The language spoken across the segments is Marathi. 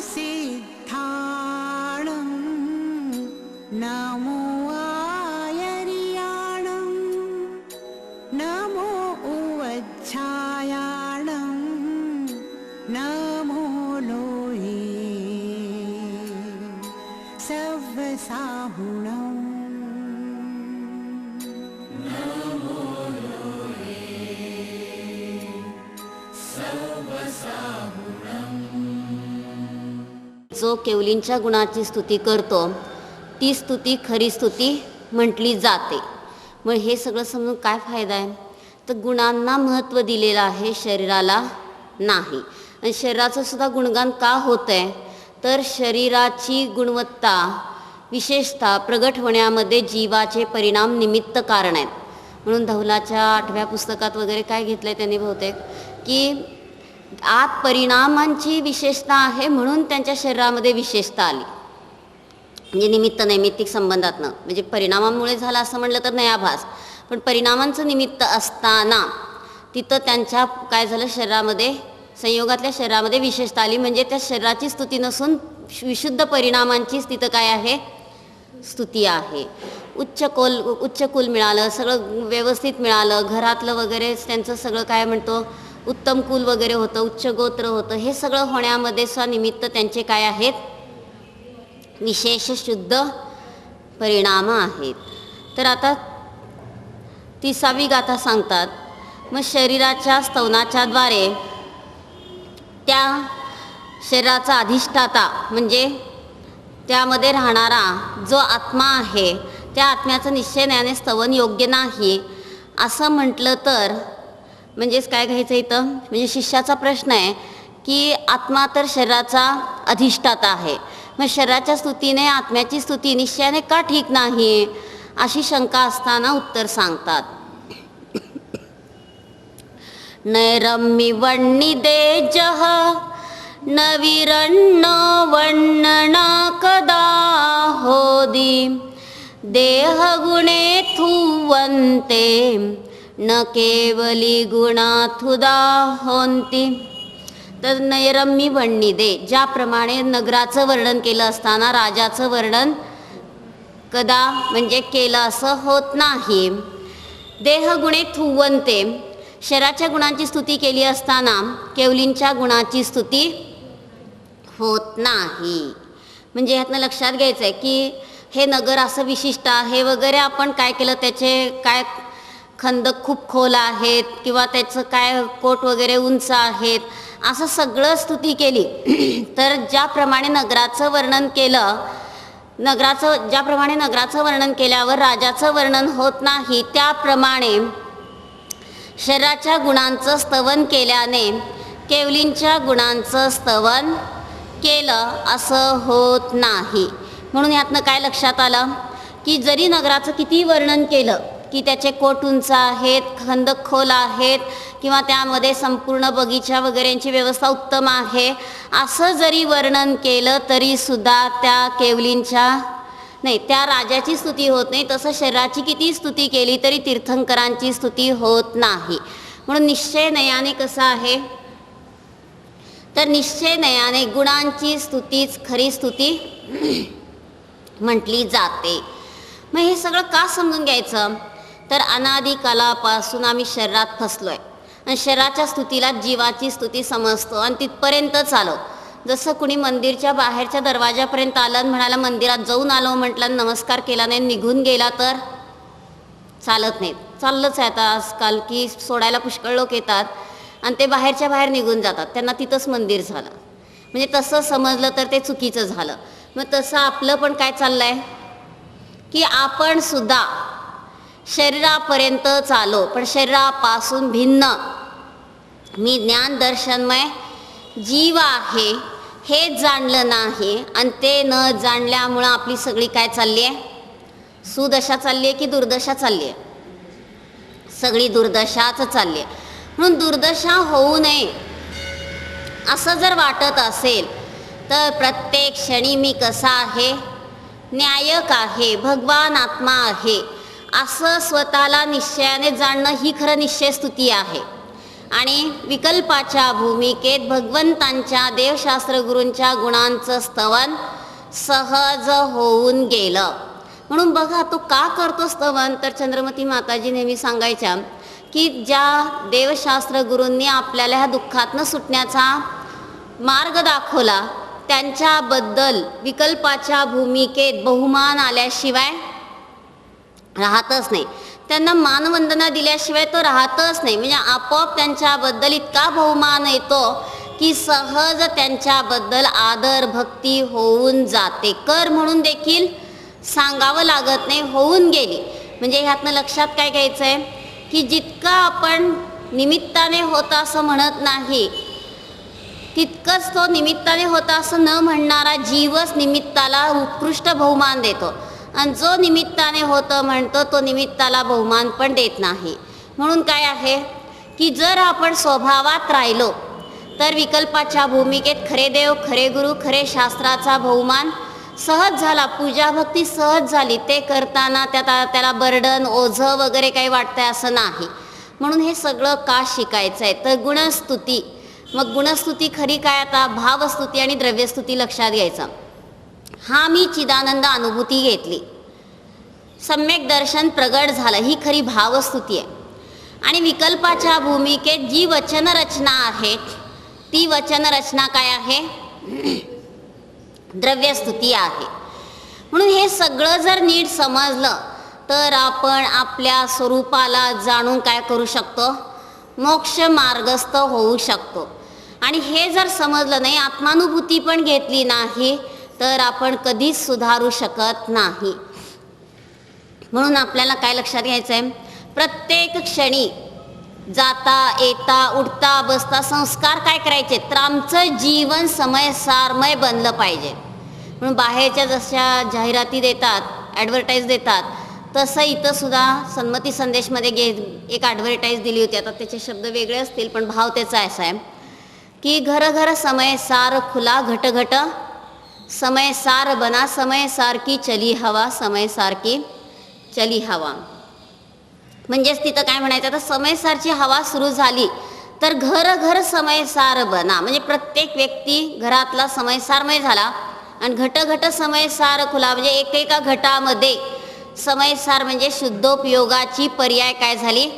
सिद्धाणं नमो आयर्याणं नमो उवच्छायाणं नमो लोये सव्वसाहुणम् जो केवलींच्या गुणाची स्तुती करतो ती स्तुती खरी स्तुती म्हटली जाते. मग हे सगळं समजून काय फायदा आहे? तर गुणांना महत्त्व दिलेलं आहे, शरीराला नाही. आणि शरीराचं सुद्धा गुणगान का होतं आहे? तर शरीराची गुणवत्ता विशेषतः प्रगट होण्यामध्ये जीवाचे परिणाम निमित्त कारण आहेत. म्हणून धवलाच्या 8व्या पुस्तकात वगैरे काय घेतलं आहे त्यांनी बहुतेक, की आत परिणामांची विशेषता आहे म्हणून त्यांच्या शरीरामध्ये विशेषता आली. म्हणजे निमित्त नैमित्तिक संबंधातनं, म्हणजे परिणामामुळे झालं असं म्हटलं तर नाही आभास, पण परिणामांचं निमित्त असताना तिथं त्यांच्या काय झालं, शरीरामध्ये संयोगातल्या शरीरामध्ये विशेषता आली. म्हणजे त्या शरीराची स्तुती नसून विशुद्ध परिणामांचीच तिथं काय आहे, स्तुती आहे. उच्च कुल मिळालं, सगळं व्यवस्थित मिळालं, घरातलं वगैरे त्यांचं सगळं काय म्हणतो उत्तम कुल वगैरे होतं, उच्च गोत्र होतं. हे सगळं होण्यामध्ये स्वनिमित्त त्यांचे काय आहेत, विशेष शुद्ध परिणाम आहेत. तर आता 30वी गाथा सांगतात. मग शरीराच्या स्तवनाच्या द्वारे त्या शरीराचा अधिष्ठाता म्हणजे त्यामध्ये राहणारा जो आत्मा आहे त्या आत्म्याचं निश्चयाने स्तवन योग्य नाही असं म्हटलं तर म्हणजेच काय घ्यायचं इथं, म्हणजे शिष्याचा प्रश्न आहे की आत्मा तर शरीराचा अधिष्ठाता आहे, मग शरीराच्या स्तुतीने आत्म्याची स्तुती निश्चयाने का ठीक नाही अशी शंका असताना उत्तर सांगतात. नैरम्य वण्णिदे जह नविरण्ण वर्णना कदा होदी देह गुणे थुवंते न केवली गुणाथुदा होंती. तर नैरम्य वण्णिदे, ज्याप्रमाणे नगराचं वर्णन केलं असताना राजाचं वर्णन कदा म्हणजे केलं असं होत नाही. देहगुणे थुवंते, शरीराच्या गुणांची स्तुती केली असताना केवलींच्या गुणाची स्तुती होत नाही. म्हणजे ह्यातनं लक्षात घ्यायचं आहे की हे नगर असं विशिष्ट आहे वगैरे, आपण काय केलं त्याचे काय खंदक खूप खोल आहेत किंवा त्याचं काय कोट वगैरे उंच आहेत असं सगळं स्तुती केली तर ज्याप्रमाणे नगराचं वर्णन केलं, ज्याप्रमाणे नगराचं वर्णन केल्यावर राजाचं वर्णन होत नाही, त्याप्रमाणे शरीराच्या गुणांचं स्तवन केल्याने केवलींच्या गुणांचं स्तवन केलं असं होत नाही. म्हणून यातनं काय लक्षात आलं की जरी नगराचं किती वर्णन केलं की त्याचे कोट उंच आहेत, खंदक खोल आहेत किंवा त्यामध्ये संपूर्ण बगीचा वगैरेंची व्यवस्था उत्तम आहे असं जरी वर्णन केलं तरीसुद्धा त्या केवलींच्या नाही, त्या राजाची स्तुती होत नाही. तसं शरीराची किती स्तुती केली तरी तीर्थंकरांची स्तुती होत नाही. म्हणून निश्चय नयाने कसं आहे, तर निश्चय नयाने गुणांची स्तुतीच खरी स्तुती म्हटली जाते. मग हे सगळं का समजून घ्यायचं, तर अनादिकालापासून आम्ही शरीरात फसलो आहे आणि शरीराच्या स्तुतीला जीवाची स्तुती समजतो आणि तिथपर्यंतच आलो. जसं कुणी मंदिरच्या बाहेरच्या दरवाजापर्यंत आलं आणि म्हणाला मंदिरात जाऊन आलो म्हटलं, नमस्कार केला नाही, निघून गेला तर चालत नाही. चाललंच आहे आता आजकाल की सोडायला पुष्कळ लोक येतात आणि ते बाहेरच्या बाहेर निघून जातात, त्यांना तिथंच मंदिर झालं. म्हणजे तसं समजलं तर ते चुकीचं झालं. मग तसं आपलं पण काय चाललं आहे की आपण सुद्धा शरीरापर्यंत आलो पण शरीरापासून भिन्न मी ज्ञान दर्शनमय जीव आहे हे जाणलं नाही आणि ते न जाणल्यामुळं आपली सगळी काय चालली आहे, सुदशा चालली आहे की दुर्दशा चालली आहे, सगळी दुर्दशाच चालली आहे. म्हणून दुर्दशा होऊ नये असं जर वाटत असेल तर प्रत्येक क्षणी मी कसा आहे, न्यायक आहे, भगवान आत्मा आहे असं स्वतःला निश्चयाने जाणणं ही खरं निश्चय स्तुती आहे. आणि विकल्पाच्या भूमिकेत भगवंतांच्या देवशास्त्र गुरूंच्या गुणांचं स्तवन सहज होऊन गेलं. म्हणून बघा तो का करतो स्तवन, तर चंद्रमती माताजी नेहमी सांगायच्या की ज्या देवशास्त्र गुरूंनी आपल्याला ह्या दुःखातनं सुटण्याचा मार्ग दाखवला त्यांच्याबद्दल विकल्पाच्या भूमिकेत बहुमान आल्याशिवाय राहतच नाही, त्यांना मानवंदना दिल्याशिवाय तो राहतच नाही. म्हणजे आपोआप त्यांच्याबद्दल इतका बहुमान येतो की सहज त्यांच्याबद्दल आदर भक्ती होऊन जाते. कर म्हणून देखील सांगावं लागत नाही, होऊन गेली. म्हणजे ह्यातनं लक्षात काय घ्यायचं आहे की जितका आपण निमित्ताने होता असं म्हणत नाही, तितकंच तो निमित्ताने होता असं न म्हणणारा जीवच निमित्ताला उत्कृष्ट बहुमान देतो, आणि जो निमित्ताने होतं म्हणतो तो निमित्ताला बहुमान पण देत नाही. म्हणून काय आहे की जर आपण स्वभावात राहिलो तर विकल्पाच्या भूमिकेत खरे देव, खरे गुरु, खरे शास्त्राचा बहुमान सहज झाला, पूजा भक्ती सहज झाली. ते करताना त्याला बर्डन, ओझं वगैरे काही वाटतंय असं नाही. म्हणून हे सगळं का शिकायचं आहे, तर गुणस्तुती. मग गुणस्तुती खरी काय, आता भावस्तुती आणि द्रव्यस्तुती लक्षात घ्यायचा. हा मी चिदानंद अनुभूती घेतली, सम्यक दर्शन प्रगट झालं, ही खरी भावस्तुती आहे. आणि विकल्पाच्या भूमिकेत जी वचनरचना आहे ती वचनरचना काय आहे, द्रव्यस्तुती आहे. म्हणून हे सगळं जर नीट समजलं तर आपण आपल्या स्वरूपाला जाणून काय करू शकतो, मोक्ष मार्गस्थ होऊ शकतो. आणि हे जर समजलं नाही, आत्मानुभूती पण घेतली नाही, तर आपण कधीच सुधारू शकत नाही. म्हणून आपल्याला काय लक्षात घ्यायचं आहे, प्रत्येक क्षणी जाता येता उठता बसता संस्कार काय करायचे, तर आमचं जीवन समयसारमय बनलं पाहिजे. म्हणून बाहेरच्या जशा जाहिराती देतात, ॲडव्हर्टाईज देतात, तसं इथं सुद्धा सन्मती संदेशमध्ये एक ॲडव्हर्टाईज दिली होती. आता त्याचे शब्द वेगळे असतील पण भाव त्याचा असा आहे की घर घर समय सार खुला, घट घट समय सार बना, समय सारखी चली हवा, समय सारखी चली हवा. म्हणजेच तिथं काय म्हणायचं, आता समयसारची हवा सुरू झाली तर घर घर समयसार बना. म्हणजे प्रत्येक व्यक्ती घरातला समयसारमय झाला, आणि घट घट समयसार खुला, म्हणजे एकेका घटामध्ये समयसार म्हणजे शुद्धोपयोगाची पर्याय काय झाली,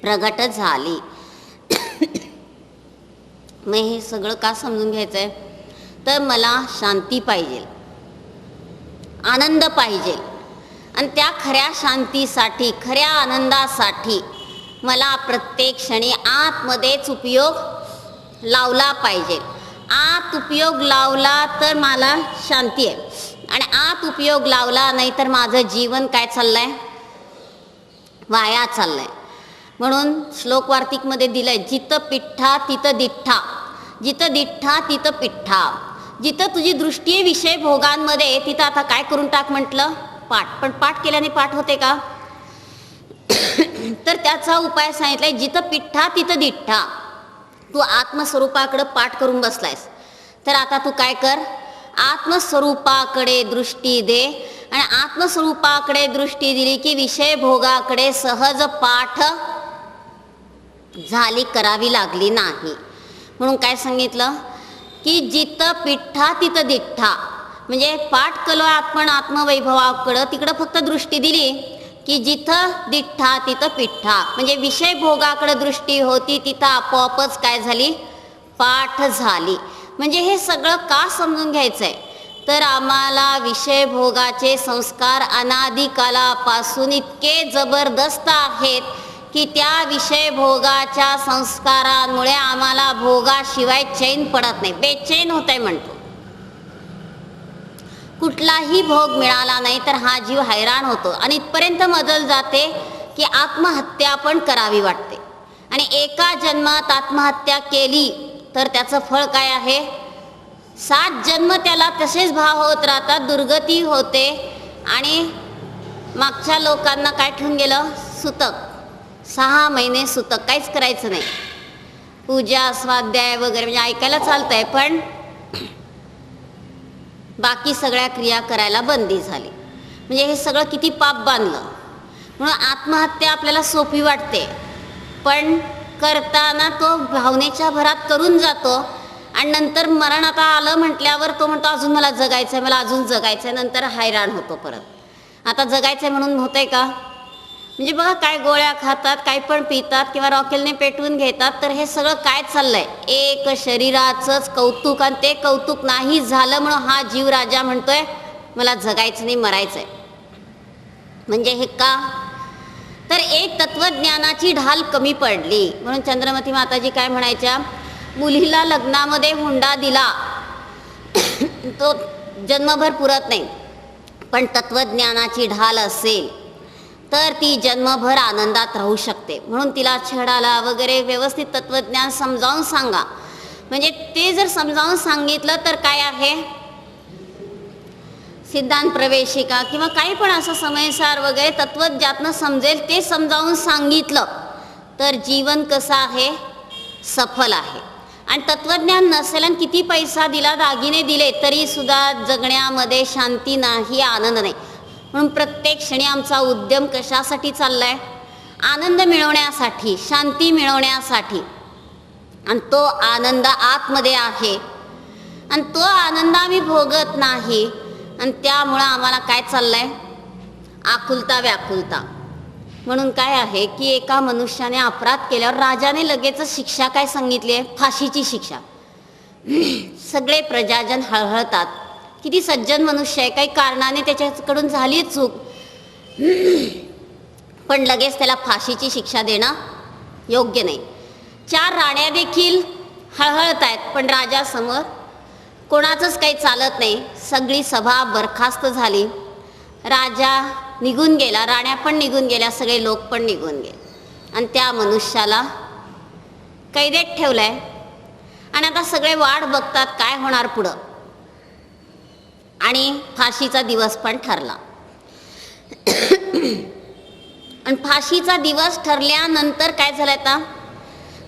प्रगट झाली. मग हे सगळं का समजून घ्यायचं आहे, तर मला शांती पाहिजे, आनंद पाहिजे, आणि त्या खऱ्या शांतीसाठी, खऱ्या आनंदासाठी मला प्रत्येक क्षणी आतमध्येच उपयोग लावला पाहिजे. आत उपयोग लावला तर मला शांती आहे, आणि आत उपयोग लावला नाही तर माझं जीवन काय चाललंय, वाया चाललंय. म्हणून श्लोक वार्तिकमध्ये दिलंय, जिथं पिठ्ठा तिथं दिठ्ठा, जिथं दिठ्ठा तिथं पिठ्ठा. जिथं तुझी दृष्टी आहे विषय भोगांमध्ये, तिथं आता काय करून टाक म्हटलं, पाठ. पण पाठ केल्याने पाठ होते का, तर त्याचा उपाय सांगितलाय, जिथं पिठ्ठा तिथं दिठ्ठा. तू आत्मस्वरूपाकडे पाठ करून बसलायस, तर आता तू काय कर, आत्मस्वरूपाकडे दृष्टी दे, आणि आत्मस्वरूपाकडे दृष्टी दिली की विषय भोगाकडे सहज पाठ झाली, करावी लागली नाही. म्हणून काय सांगितलं की जिथं पिठ्ठा तिथं दिठ्ठा, म्हणजे पाठ केलो आपण आत्मवैभवाकडं, तिकडं फक्त दृष्टी दिली की जिथं दिठ्ठा तिथं पिठ्ठा, म्हणजे विषय भोगाकडे दृष्टी होती तिथं आपोआपच काय झाली, पाठ झाली. म्हणजे हे सगळं का समजून घ्यायचं आहे, तर आम्हाला विषय भोगाचे संस्कार अनादिकालापासून इतके जबरदस्त आहेत की त्या विषय भोगाच्या संस्कारांमुळे आम्हाला भोगाशिवाय चैन पडत नाही, बेचैन होत आहे म्हणतो. कुठलाही भोग मिळाला नाही तर हा जीव हैराण होतो, आणि इथपर्यंत मजल जाते की आत्महत्या पण करावी वाटते. आणि एका जन्मात आत्महत्या केली तर त्याचं फळ काय आहे, 7 जन्म त्याला तसेच भाव होत राहतात, दुर्गती होते. आणि मागच्या लोकांना काय ठेवून गेलं, सुतक, 6 महिने सुतक, काहीच करायचं नाही, पूजा स्वाध्याय वगैरे, म्हणजे ऐकायला चालतंय पण बाकी सगळ्या क्रिया करायला बंदी झाली. म्हणजे हे सगळं किती पाप बांधलं. म्हणून आत्महत्या आपल्याला सोपी वाटते, पण करताना तो भावनेच्या भरात करून जातो आणि नंतर मरण आता आलं म्हटल्यावर तो म्हणतो अजून मला जगायचं आहे, मला अजून जगायचं आहे. नंतर हैराण होतो परत. आता जगायचं आहे म्हणून होतंय का? म्हणजे बघा, काय गोळ्या खातात, काय पण पितात किंवा रॉकेलने पेटवून घेतात. तर हे सगळं काय चाललंय? एक शरीराचंच कौतुक, आणि ते कौतुक नाही झालं म्हणून हा जीव राजा म्हणतोय मला जगायचं नाही, मरायचं आहे. म्हणजे हे का? तर एक तत्वज्ञानाची ढाल कमी पडली. म्हणून चंद्रमती माताजी काय म्हणायच्या, मुलीला लग्नामध्ये हुंडा दिला तो जन्मभर पुरत नाही, पण तत्वज्ञानाची ढाल असेल तर ती जन्मभर आनंदात राहू शकते. म्हणून तिला छेडाला वगैरे व्यवस्थित तत्वज्ञान समजावून सांगा. म्हणजे ते जर समजावून सांगितलं तर काय आहे, सिद्धांत प्रवेशिका किंवा काही पण असं समयसार वगैरे तत्व ज्यातनं समजेल ते समजावून सांगितलं तर जीवन कसं आहे, सफल आहे. आणि तत्वज्ञान नसेल आणि किती पैसा दिला, दागिने दिले, तरी सुद्धा जगण्यामध्ये शांती नाही, आनंद नाही. म्हणून प्रत्येक क्षणी आमचा उद्यम कशासाठी चालला आहे? आनंद मिळवण्यासाठी, शांती मिळवण्यासाठी. आणि तो आनंद आतमध्ये आहे आणि तो आनंद आम्ही भोगत नाही. आणि त्यामुळं आम्हाला काय चाललं आहे? आकुलता, व्याकुलता. म्हणून काय आहे की एका मनुष्याने अपराध केल्यावर राजाने लगेचच शिक्षा काय सांगितली आहे? फाशीची शिक्षा. सगळे प्रजाजन हळहळतात, किती सज्जन मनुष्य आहे, काही कारणाने त्याच्याकडून झाली चूक, पण लगेच त्याला फाशीची शिक्षा देणं योग्य नाही. 4 राण्या देखील हळहळत आहेत, पण राजासमोर कोणाचंच काही चालत नाही. सगळी सभा बरखास्त झाली, राजा निघून गेला, राण्या पण निघून गेल्या, सगळे लोक पण निघून गेले आणि त्या मनुष्याला कैदेत ठेवलंय. आणि आता सगळे वाट बघतात काय होणार पुढं. आणि फाशीचा दिवस पण ठरला. आणि फाशीचा दिवस ठरल्यानंतर काय झालं, आता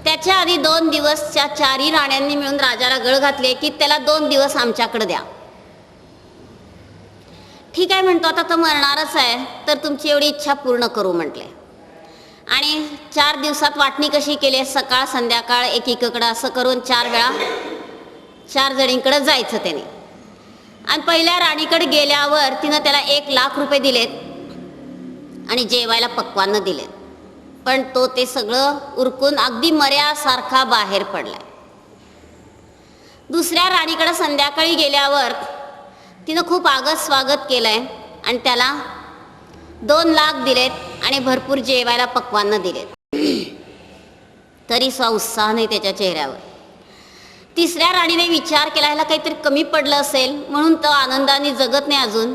त्याच्या आधी 2 दिवस त्या 4ही राण्यांनी मिळून राजाला गळ घातले की त्याला 2 दिवस आमच्याकडे द्या. ठीक आहे म्हणतो, आता तर मरणारच आहे, तर तुमची एवढी इच्छा पूर्ण करू म्हटले. आणि 4 दिवसात वाटणी कशी केली? सकाळ संध्याकाळ एकीकडं असं करून 4 वेळा 4 जणींकडे जायचं त्याने. आणि पहिल्या राणीकडे गेल्यावर तिनं त्याला 1 लाख रुपये दिलेत आणि जेवायला पक्वान्न दिलेत. पण तो ते सगळं उरकून अगदी मर्यासारखा बाहेर पडलाय. दुसऱ्या राणीकडे संध्याकाळी गेल्यावर तिनं खूप आगत स्वागत केलंय आणि त्याला 2 लाख दिलेत आणि भरपूर जेवायला पक्वान्न दिलेत. तरी उत्साह नाही त्याच्या चेहऱ्यावर. तिसऱ्या राणीने विचार केला, ह्याला काहीतरी कमी पडलं असेल म्हणून तो आनंदाने जगत नाही अजून,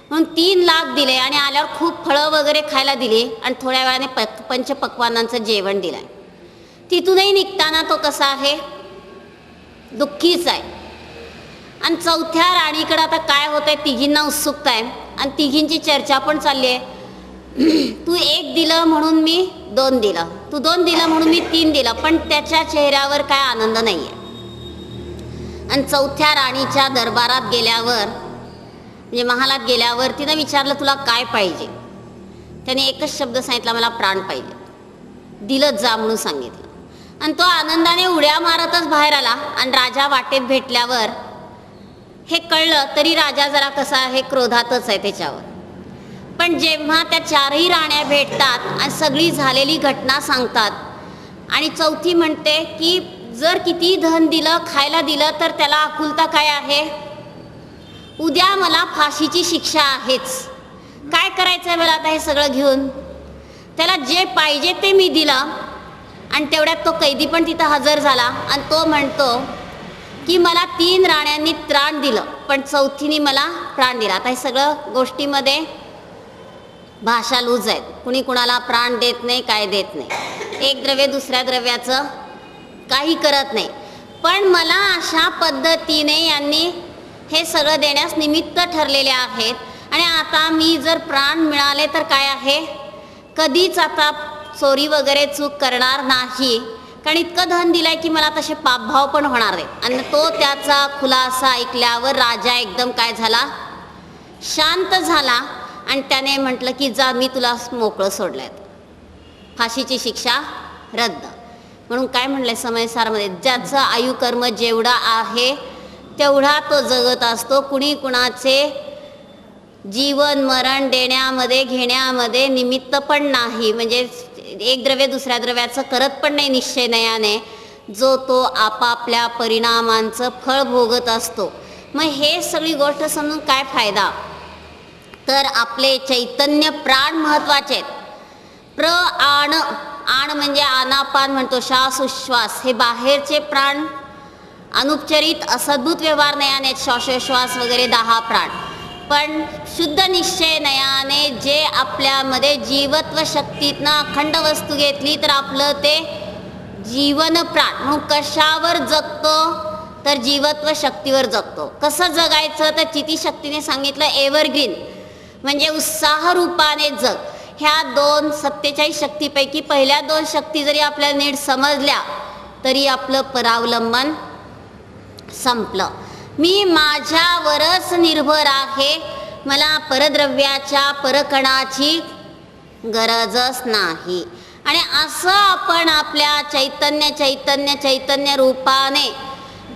म्हणून 3 लाख दिले आणि आल्यावर खूप फळं वगैरे खायला दिली आणि थोड्या वेळाने पंचपक्वानांचं जेवण दिलंय. तिथूनही निघताना तो कसा आहे, दुःखीच आहे. आणि 4थ्या राणीकडे आता काय होतंय, तिघींना उत्सुकता आहे आणि तिघींची चर्चा पण चालली आहे. तू 1 दिलं म्हणून मी 2 दिलं, तू 2 दिलं म्हणून मी 3 दिलं, पण त्याच्या चेहऱ्यावर काय आनंद नाही आहे. आणि 4थ्या राणीच्या दरबारात गेल्यावर, म्हणजे महालात गेल्यावर तिनं विचारलं तुला काय पाहिजे? त्याने एकच शब्द सांगितला, मला प्राण पाहिजे. दिलं जा म्हणून सांगितलं. आणि तो आनंदाने उड्या मारतच बाहेर आला. आणि राजा वाटेत भेटल्यावर हे कळलं, तरी राजा जरा कसा आहे, क्रोधातच आहे त्याच्यावर. पण जेव्हा त्या 4ही राण्या भेटतात आणि सगळी झालेली घटना सांगतात आणि 4थी म्हणते की जर किती धन दिलं, खायला दिलं, तर त्याला आकुलता काय आहे, उद्या मला फाशीची शिक्षा आहेच, काय करायचं आहे मला आता हे सगळं घेऊन. त्याला जे पाहिजे ते मी दिलं. आणि तेवढ्यात तो कैदी पण तिथं हजर झाला आणि तो म्हणतो की मला 3 राण्यांनी त्राण दिलं, पण 4थीने मला प्राण दिला. आता हे सगळं गोष्टीमध्ये भाषा लूज आहेत, कुणी कुणाला प्राण देत नाही, काय देत नाही, एक द्रव्य दुसऱ्या द्रव्याचं काही करत नाही. पण मला अशा पद्धतीने यांनी हे सगळं देण्यास निमित्त ठरलेले आहेत. आणि आता मी जर प्राण मिळाले तर काय आहे, कधीच आता चोरी वगैरे चूक करणार नाही, कारण इतकं धन दिलंय की मला तसे पापभाव पण होणार नाही. आणि तो त्याचा खुलासा ऐकल्यावर राजा एकदम काय झाला, शांत झाला. आणि त्याने म्हटलं की जा, मी तुला मोकळं सोडलंय, फाशीची शिक्षा रद्द. म्हणून काय म्हणलंय समयसारमध्ये, ज्याचं आयुकर्म जेवढा आहे तेवढा तो जगत असतो. कुणी कुणाचे जीवन मरण देण्यामध्ये घेण्यामध्ये निमित्त पण नाही, म्हणजे एक द्रव्य दुसऱ्या द्रव्याचं करत पण नाही निश्चयनयाने. जो तो आपापल्या परिणामांचं फळ भोगत असतो. मग हे सगळी गोष्ट समजून काय फायदा, तर आपले चैतन्य प्राण महत्त्वाचे आहेत. आण आण म्हणजे आनापान म्हणतो, श्वास उश्वास, हे बाहेरचे प्राण अनुपचरित असद्भुत व्यवहार नयाने श्वासोश्वास वगैरे 10 प्राण. पण शुद्ध निश्चय नयाने जे आपल्यामध्ये जीवत्व शक्तीतनं अखंड वस्तू घेतली तर आपलं ते जीवन प्राण म्हणून कशावर जगतो, तर जीवत्व शक्तीवर जगतो. कसं जगायचं, तर चितिशक्तीने सांगितलं एव्हरग्रीन म्हणजे उत्साह रूपाने जग. ह्या 47 शक्तीपैकी पहिल्या 2 शक्ती जरी आपल्याला नीट समजल्या तरी आपलं परावलंबन संपलं. मी माझ्यावरच निर्भर आहे, मला परद्रव्याच्या परकणाची गरजच नाही. आणि असं आपण आपल्या चैतन्य चैतन्य चैतन्य रूपाने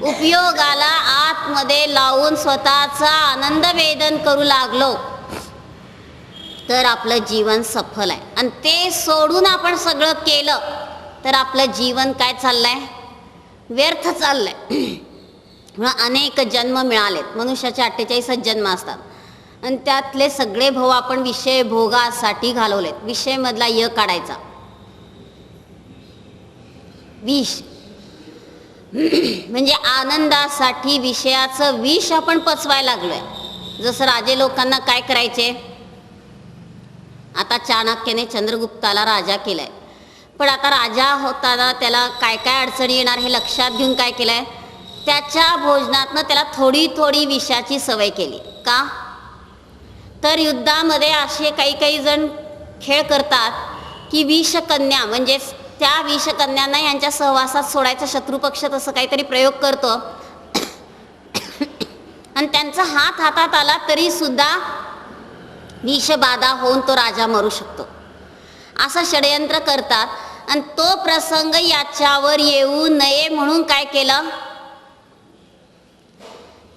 उपयोगाला आतमध्ये लावून स्वतःचा आनंद वेदन करू लागलो तर आपलं जीवन सफल आहे. आणि ते सोडून आपण सगळं केलं तर आपलं जीवन काय चाललंय, व्यर्थ चाललंय. म्हणून अनेक जन्म मिळालेत, मनुष्याचे 48 जन्म असतात आणि त्यातले सगळे भाव आपण विषय भोगासाठी घालवलेत. विषयमधला य काढायचा, विष म्हणजे आनंदासाठी विषयाचं विष आपण पचवायला लागलोय. जसं राजे लोकांना काय करायचे, आता चाणक्याने चंद्रगुप्ताला राजा केलाय, पण आता राजा होताना त्याला काय काय अडचणी येणार हे लक्षात घेऊन काय केलंय, त्याच्या भोजनातनं त्याला थोडी थोडी विषाची सवय केली. का, तर युद्धामध्ये असे काही काही जण खेळ करतात की विषकन्या म्हणजे त्या विषकन्यांना यांच्या सहवासात सोडायचा शत्रुपक्ष तसं काहीतरी प्रयोग करतो आणि त्यांचा हात हातात आला तरी सुद्धा विषबाधा होऊन तो राजा मरू शकतो, असं षडयंत्र करतात. आणि तो प्रसंग याच्यावर येऊ नये म्हणून काय केलं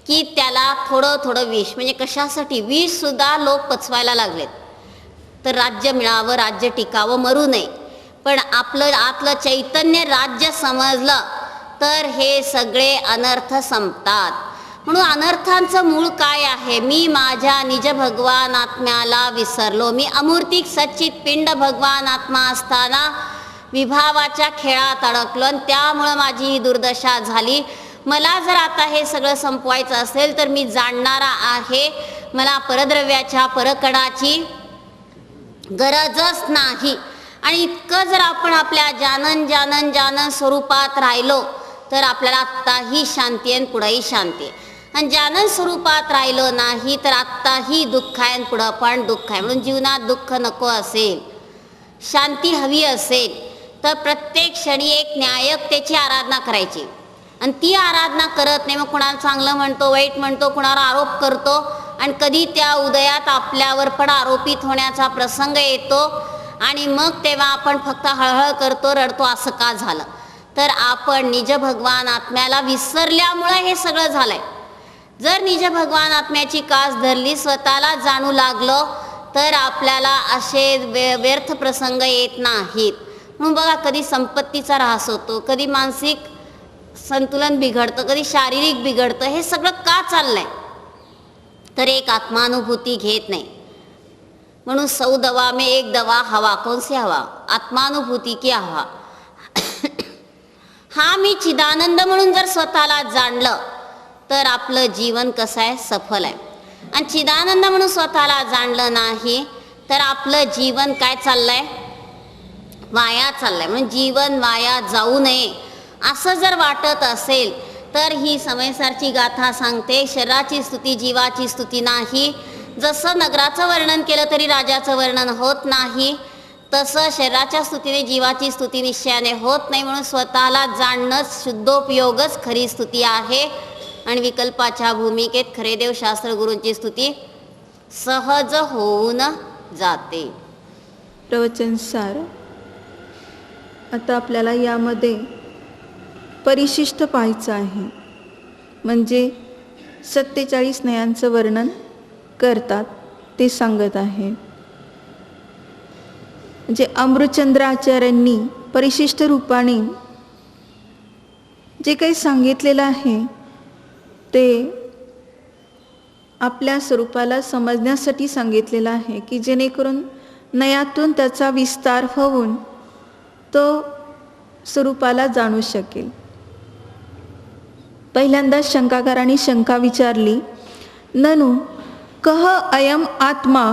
की त्याला थोडं थोडं विष, म्हणजे कशासाठी, विष सुद्धा लोक पचवायला लागलेत तर राज्य मिळावं, राज्य टिकावं, मरू नये. पण आपलं आतलं चैतन्य राज्य समजलं तर हे सगळे अनर्थ संपतात. म्हणून अनर्थांचं मूळ काय आहे, मी माझ्या निज भगवान आत्म्याला विसरलो. मी अमूर्तिक सच्चित पिंड भगवान आत्मा असताना विभावाच्या खेळात अडकलो आणि त्यामुळं माझी ही दुर्दशा झाली. मला जर आता हे सगळं संपवायचं असेल तर मी जाणणारा आहे, मला परद्रव्याच्या परकणाची गरजच नाही. आणि इतकं जर आपण आपल्या जानन जानन जानन स्वरूपात राहिलो तर आपल्याला आत्ताही शांती आहे, पुढंही शांती आहे. आणि जानन स्वरूपात राहिलो नाही तर आत्ताही दुःख आहे, पुढं पण दुःख आहे. म्हणून जीवनात दुःख नको असेल, शांती हवी असेल तर प्रत्येक क्षणी एक न्यायकतेची आराधना करायची. आणि ती आराधना करत नाही, मग कुणाला चांगलं म्हणतो, वाईट म्हणतो, कुणावर आरोप करतो आणि कधी त्या उदयात आपल्यावर पण आरोपित होण्याचा प्रसंग येतो आणि मग तेव्हा आपण फक्त हळहळ करतो, रडतो, असं का झालं, तर आपण निज भगवान आत्म्याला विसरल्यामुळं हे सगळं झालंय. जर निज भगवान आत्म्याची कास धरली, स्वतःला जाणू लागलो तर आपल्याला असे व्यर्थ प्रसंग येत नाहीत. म्हणून बघा, कधी संपत्तीचा ऱ्हास होतो, कधी मानसिक संतुलन बिघडतं, कधी शारीरिक बिघडतं. हे सगळं का चाललंय, तर एक आत्मानुभूती घेत नाही. म्हणून 100 दवा में एक दवा हवा, कौन सी हवा, आत्मानुभूती की हवा. हा मी चिदानंद म्हणून जर स्वतःला जाणलं तर आपलं जीवन कसं आहे, सफल आहे. आणि चिदानंद म्हणून स्वतःला जाणलं नाही तर आपलं जीवन काय चाललंय, वाया चाललंय. म्हणून जीवन वाया जाऊ नये असं जर वाटत असेल तर ही समयसारची गाथा सांगते, शरीराची स्तुती जीवाची स्तुती नाही. जसं नगराचं वर्णन केलं तरी राजाचं वर्णन होत नाही, तसं शरीराच्या स्तुतीने जीवाची स्तुती निश्चयाने होत नाही. म्हणून स्वतःला जाणणंच शुद्धोपयोगच खरी स्तुती आहे. आणि विकल्पाच्या भूमिकेत खरे देव शास्त्र गुरूंची स्तुती सहज होऊन जाते. प्रवचन सार. आता आपल्याला यामध्ये परिशिष्ट पाहायचं आहे. म्हणजे 47 नयांचं वर्णन करतात ते सांगत आहेत. म्हणजे अमृतचंद्र आचार्यांनी परिशिष्ट रूपाने जे काही सांगितलेलं आहे ते आपल्या स्वरूपाला समजण्यासाठी सांगितलेलं आहे, की जेणेकरून नयातून त्याचा विस्तार होऊन तो स्वरूपाला जाणू शकेल. पहिल्यांदा शंकाकारांनी शंका विचारली, ननु कह अयम आत्मा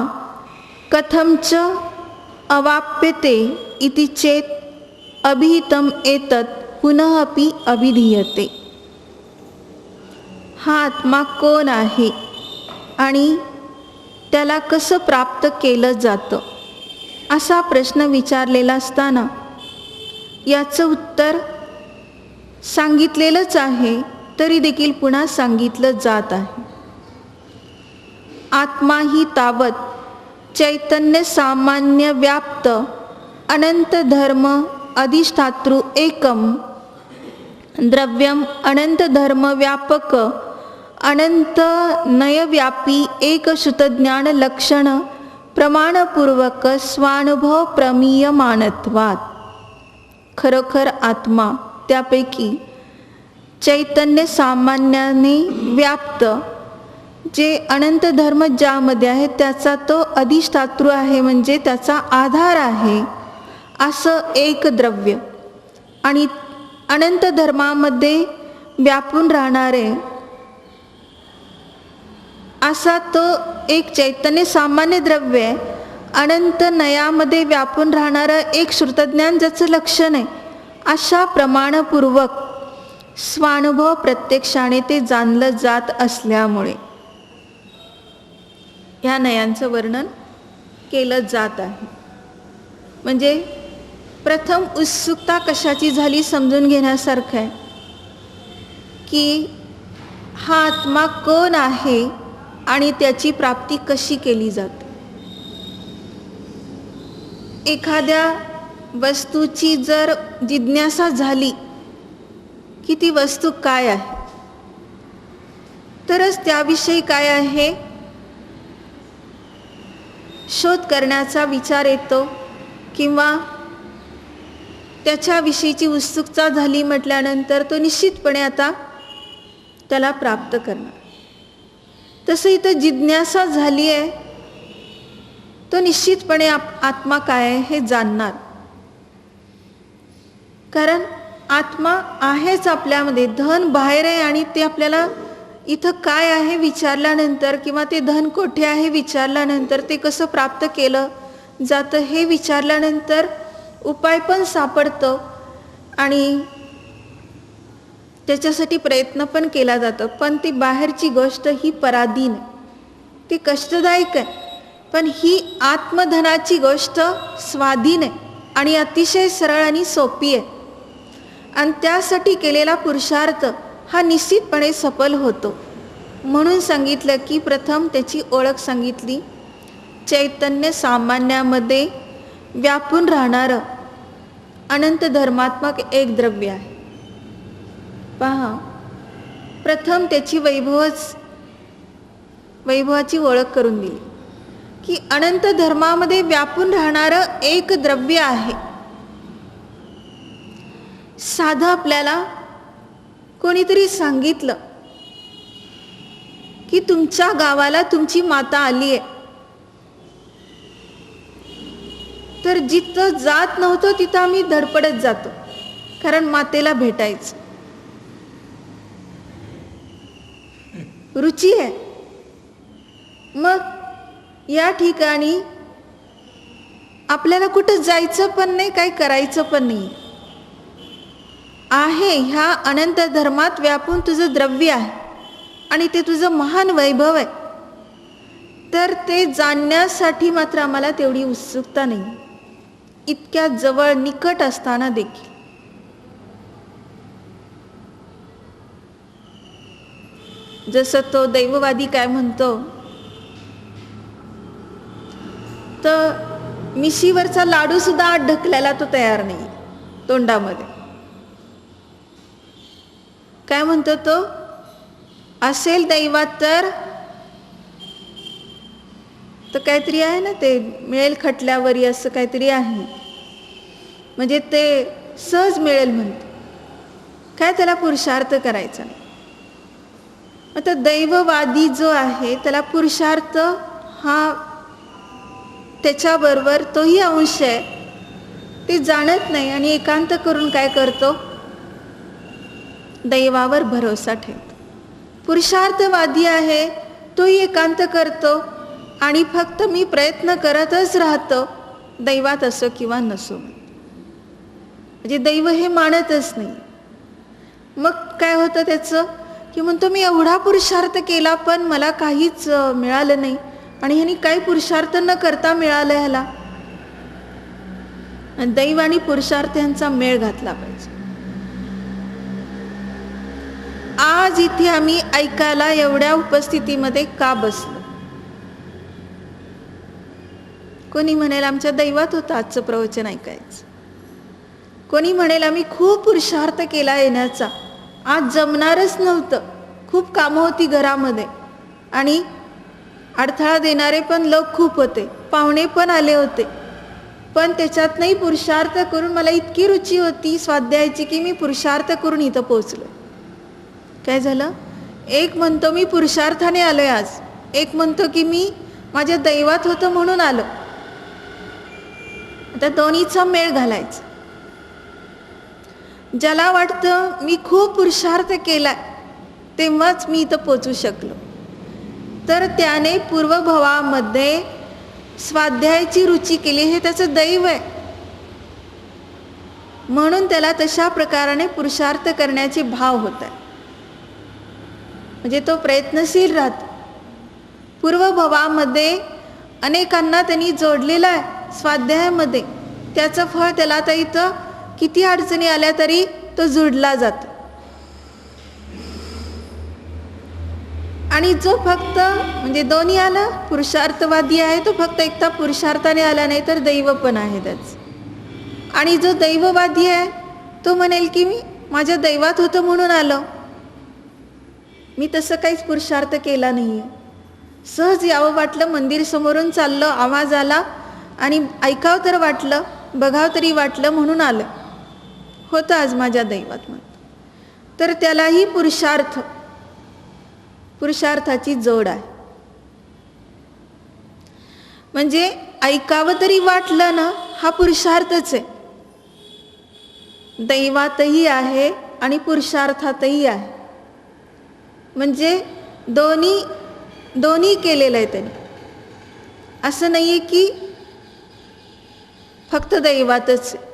कथमच अवाप्यते इति चेत अभिहितम एतत् पुनः अपि अभिधीयते. हा आत्मा कोण आहे आणि त्याला कसं प्राप्त केलं जातं, असा प्रश्न विचारलेला असताना याचं उत्तर सांगितलेलंच आहे, तरी देखील पुन्हा सांगितलं जात आहे. आत्मा ही तावत चैतन्य सामान्य व्याप्त अनंत धर्म अधिष्ठातृ एकम द्रव्यम अनंत धर्म व्यापक अनंत नयव्यापी एक श्रुतज्ञान लक्षण प्रमाणपूर्वक स्वानुभव प्रमीयमानत्वात्. खरोखर आत्मा त्यापैकी चैतन्य सामान्याने व्याप्त जे अनंत धर्म ज्यामध्ये आहे त्याचा तो अधिष्ठातृ आहे, म्हणजे त्याचा आधार आहे, असं एक द्रव्य आणि अनंत धर्मामध्ये व्यापून राहणारे असा तो एक चैतन्य सामान्य द्रव्य आहे. अनंत नयामध्ये व्यापून राहणारं एक श्रुतज्ञान ज्याचं लक्षण आहे, अशा प्रमाणपूर्वक स्वानुभव प्रत्यक्षाने ते जाणलं जात असल्यामुळे ह्या नयांचं वर्णन केलं जात आहे. म्हणजे प्रथम उत्सुकता कशाची झाली समजून घेण्यासारखं आहे, की हा आत्मा कोण आहे आणि त्याची प्राप्ती कशी केली जाते. एखाद्या वस्तूची जर जिज्ञासा झाली की ती वस्तू काय आहे, तरच त्याविषयी काय आहे शोध करण्याचा विचार येतो, किंवा त्याच्याविषयीची उत्सुकता झाली म्हटल्यानंतर तो निश्चितपणे आता त्याला प्राप्त करणार. तसं इथं जिज्ञासा झाली आहे, तो निश्चितपणे आत्मा काय आहे हे जाणणार. कारण आत्मा आहेच आपल्यामध्ये, धन बाहेर आहे आणि ते आपल्याला इथं काय आहे विचारल्यानंतर, किंवा ते धन कोठे आहे विचारल्यानंतर, ते कसं प्राप्त केलं जातं हे विचारल्यानंतर उपाय पण सापडतो आणि त्याच्यासाठी प्रयत्न पण केला जातो. पण ती बाहेरची गोष्ट ही पराधीन आहे, ती कष्टदायक आहे. पण ही आत्मधनाची गोष्ट स्वाधीन आहे आणि अतिशय सरळ आणि सोपी आहे. आणि त्यासाठी केलेला पुरुषार्थ हा निश्चितपणे सफल होतो. म्हणून सांगितलं की प्रथम त्याची ओळख सांगितली, चैतन्य सामान्यामध्ये व्यापून राहणारं अनंत धर्मात्मक एक द्रव्य आहे. पहा, प्रथम त्याची वैभवाची ओळख करून दिली की अनंत धर्मामध्ये व्यापून राहणारं एक द्रव्य आहे. साधं आपल्याला कोणीतरी सांगितलं की तुमच्या गावाला तुमची माता आली आहे, तर जिथं जात नव्हतं तिथं आम्ही धडपडत जातो, कारण मातेला भेटायचं. रुची आहे. मग या ठिकाणी आपल्याला कुठं जायचं पण नाही, काही करायचं पण नाही आहे. ह्या अनंत धर्मात व्यापून तुझं द्रव्य आहे आणि ते तुझं महान वैभव आहे. तर ते जाणण्यासाठी मात्र आम्हाला तेवढी उत्सुकता नाही, इतक्या जवळ निकट असताना देखील. जसं तो दैववादी काय म्हणतो, तर मिशीवरचा लाडू सुद्धा ढकलायला तो तयार नाही तोंडामध्ये. काय म्हणतो तो, असेल दैवात तर काहीतरी आहे ना, ते मिळेल खटल्यावरी असं काहीतरी आहे, म्हणजे ते सहज मिळेल म्हणतो. काय त्याला पुरुषार्थ करायचा नाही. आता दैववादी जो आहे त्याला पुरुषार्थ हा त्याच्याबरोबर तोही अंश आहे, ते जाणत नाही आणि एकांत करून काय करतो, दैवावर भरोसा ठेवतो. पुरुषार्थवादी आहे तोही एकांत करतो आणि फक्त मी प्रयत्न करतच राहतो, दैवात असो किंवा नसो, म्हणजे दैव हे मानतच नाही. मग काय होतं त्याचं, की म्हणतो मी एवढा पुरुषार्थ केला पण मला काहीच मिळालं नाही, आणि ह्यानी काही पुरुषार्थ न करता मिळालं ह्याला. दैव आणि पुरुषार्थ यांचा मेळ घातला पाहिजे. आज इथे आम्ही ऐकायला एवढ्या उपस्थितीमध्ये का बसलो? कोणी म्हणेल आमच्या दैवात होतं आजचं प्रवचन ऐकायचं, कोणी म्हणेल आम्ही खूप पुरुषार्थ केला येण्याचा, आज जमणारच नव्हतं, खूप कामं होती घरामध्ये आणि अडथळा देणारे पण लोक खूप होते, पाहुणे पण आले होते, पण त्याच्यातनंही पुरुषार्थ करून मला इतकी रुची होती स्वाध्यायाची की मी पुरुषार्थ करून इथं पोहोचलो. काय झालं, एक म्हणतो मी पुरुषार्थाने आलोय आज, एक म्हणतो की मी माझ्या दैवात होतं म्हणून आलो. आता दोन्हीचा मेळ घालायचा. ज्याला वाटतं मी खूप पुरुषार्थ केलाय तेव्हाच मी इथं पोचू शकलो, तर त्याने पूर्वभवामध्ये स्वाध्यायाची रुची केली, हे त्याचं दैव आहे, म्हणून त्याला तशा प्रकाराने पुरुषार्थ करण्याचे भाव होत आहे, म्हणजे तो प्रयत्नशील राहतो. पूर्वभवामध्ये अनेकांना त्यांनी जोडलेलं आहे स्वाध्यायामध्ये, त्याचं फळ त्याला आता इथं किती अडचणी आल्या तरी तो जुडला जातो. आणि जो फक्त म्हणजे दोन्ही आला, पुरुषार्थवादी आहे तो फक्त एकटा पुरुषार्थाने आला नाही तर दैव पण आहे त्याच. आणि जो दैववादी आहे तो म्हणेल की मी माझ्या दैवात होतं म्हणून आलो, मी तसं काहीच पुरुषार्थ केला नाही आहे, सहज यावं वाटलं, मंदिर समोरून चाललं, आवाज आला आणि ऐकावं तर वाटलं, बघावं तरी वाटलं म्हणून आलं, होतं आज माझ्या दैवात म्हणून, तर त्यालाही पुरुषार्थाची जोड आहे. म्हणजे ऐकावं तरी वाटलं ना, हा पुरुषार्थच आहे, दैवातही आहे आणि पुरुषार्थातही आहे, म्हणजे दोन्ही केलेलं आहे त्यांनी. असं नाही आहे की फक्त दैवातच आहे.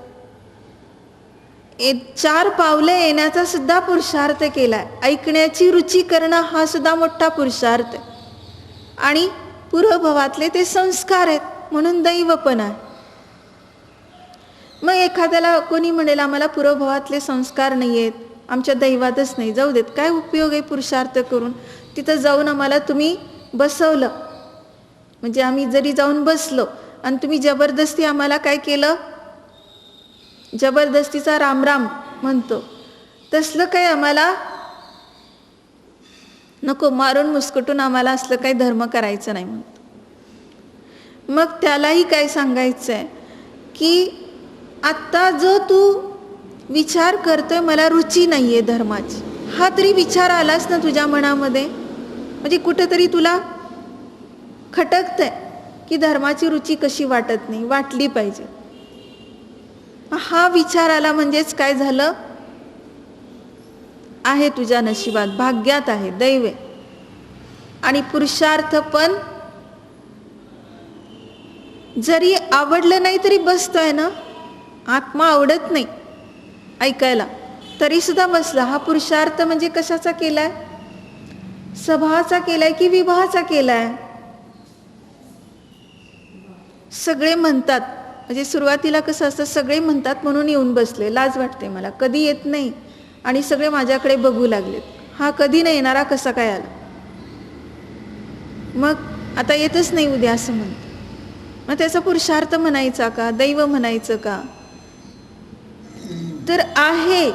4 पावले येण्याचा सुद्धा पुरुषार्थ केलाय, ऐकण्याची रुची करणं हा सुद्धा मोठा पुरुषार्थ आहे, आणि पूर्वभवातले ते संस्कार आहेत म्हणून दैव पण आहे. मग एखाद्याला कोणी म्हणेल आम्हाला पूर्वभवातले संस्कार नाही आहेत, आमच्या दैवातच नाही, जाऊ देत, काय उपयोग आहे पुरुषार्थ करून, तिथं जाऊन आम्हाला तुम्ही बसवलं, म्हणजे आम्ही जरी जाऊन बसलो आणि तुम्ही जबरदस्ती आम्हाला काय केलं, जबरदस्तीचा रामराम म्हणतो, तसलं काही आम्हाला नको, मारून मुस्कटून आम्हाला असलं काही धर्म करायचं नाही म्हणतो. मग त्यालाही काय सांगायचं आहे की आत्ता जो तू विचार करतोय मला रुची नाही आहे धर्माची, हा तरी विचार आलाच ना तुझ्या मनामध्ये, म्हणजे कुठंतरी तुला खटकतंय की धर्माची रुची कशी वाटत नाही, वाटली पाहिजे. हा विचार आला म्हणजेच काय झालं, आहे तुझ्या नशिबात, भाग्यात आहे, दैव आहे. आणि पुरुषार्थ पण जरी आवडलं नाही तरी बसतोय ना, आत्मा आवडत नाही ऐकायला तरी सुद्धा बसला, हा पुरुषार्थ म्हणजे कशाचा केलाय, स्वभावाचा केलाय की विवाहाचा केलाय. सगळे म्हणतात, म्हणजे सुरुवातीला कसं असतं, सगळे म्हणतात म्हणून येऊन बसले, लाज वाटते मला, कधी येत नाही आणि सगळे माझ्याकडे बघू लागलेत, हा कधी नाही येणारा कसा काय आला, मग आता येतच नाही उद्या असं म्हणतो. मग त्याचा पुरुषार्थ म्हणायचा का, दैव म्हणायचं का, तर आहे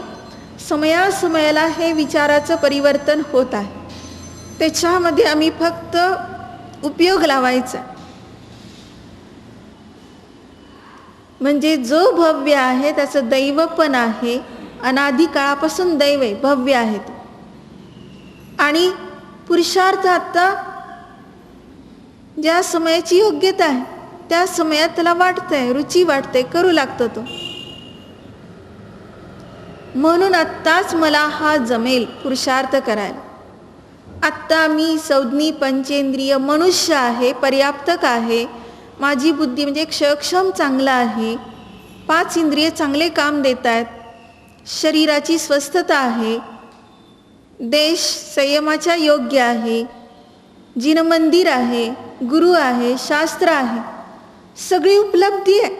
समयासमयाला हे विचाराचं परिवर्तन होत आहे. त्याच्यामध्ये आम्ही फक्त उपयोग लावायचा. म्हणजे जो भव्य आहे त्याचं दैव पण आहे, अनादी काळापासून दैव आहे, भव्य आहे तो. आणि पुरुषार्थ आता ज्या समयाची योग्यता आहे त्या समयात त्याला वाटतंय, रुची वाटते, करू लागतो तो. म्हणून आत्ताच मला हा जमेल पुरुषार्थ करायला. आत्ता मी संज्ञी पंचेंद्रिय मनुष्य आहे, पर्याप्तक आहे. माझी बुद्धी म्हणजे क्षयक्षम चांगला आहे, 5 इंद्रिय चांगले काम देत आहेत, शरीराची स्वस्थता आहे, देश संयमाच्या योग्य आहे, जिनमंदिर आहे, गुरु आहे, शास्त्र आहे, सगळी उपलब्धी आहे.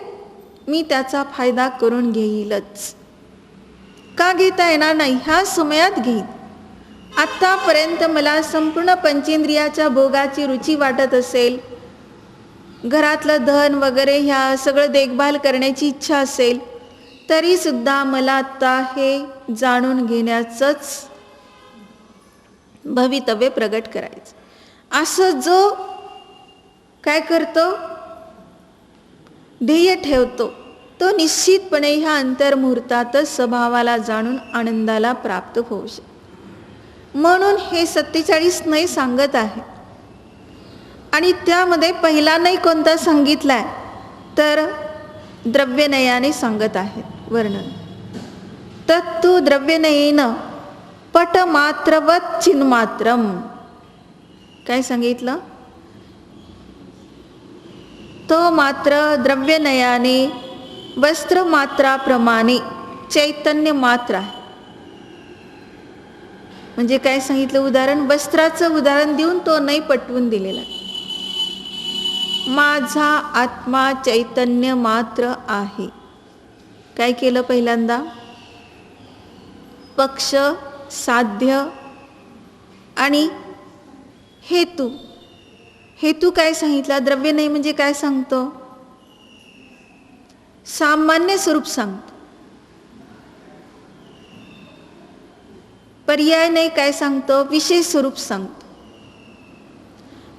मी त्याचा फायदा करून घेईलच. का घेता येणार नाही? ह्या समयात घेईन. आत्तापर्यंत मला संपूर्ण पंचेंद्रियाच्या भोगाची रुची वाटत असेल, घरातलं धन वगैरे ह्या सगळं देखभाल करण्याची इच्छा असेल, तरी सुद्धा मला आत्ता हे जाणून घेण्याचंच भवितव्य प्रगट करायचं. असं जो काय करतो, ध्येय ठेवतो, तो निश्चितपणे ह्या अंतर्मुहूर्तातच स्वभावाला जाणून आनंदाला प्राप्त होऊ शकतो. म्हणून हे 47 नय सांगत आहे. आणि त्यामध्ये पहिला नय कोणता सांगितलाय तर द्रव्यनयाने सांगत आहेत वर्णन. तत्तु द्रव्यनयेन पटमात्रवत चिन्मात्रम. काय सांगितलं? तो मात्र द्रव्यनयाने वस्त्रमात्राप्रमाणे चैतन्य मात्र आहे. म्हणजे काय सांगितलं उदाहरण? वस्त्राचं उदाहरण देऊन तो नाही पटवून दिलेला. माझा आत्मा चैतन्य मात्र आहे. काय केलं पहिल्यांदा? पक्ष, साध्य आणि हेतू. हेतू काय सांगितला? द्रव्य नाही म्हणजे काय सांगतो? सामान्य स्वरूप सांगतो. पर्याय नाही काय सांगतो? विशेष स्वरूप सांगतो.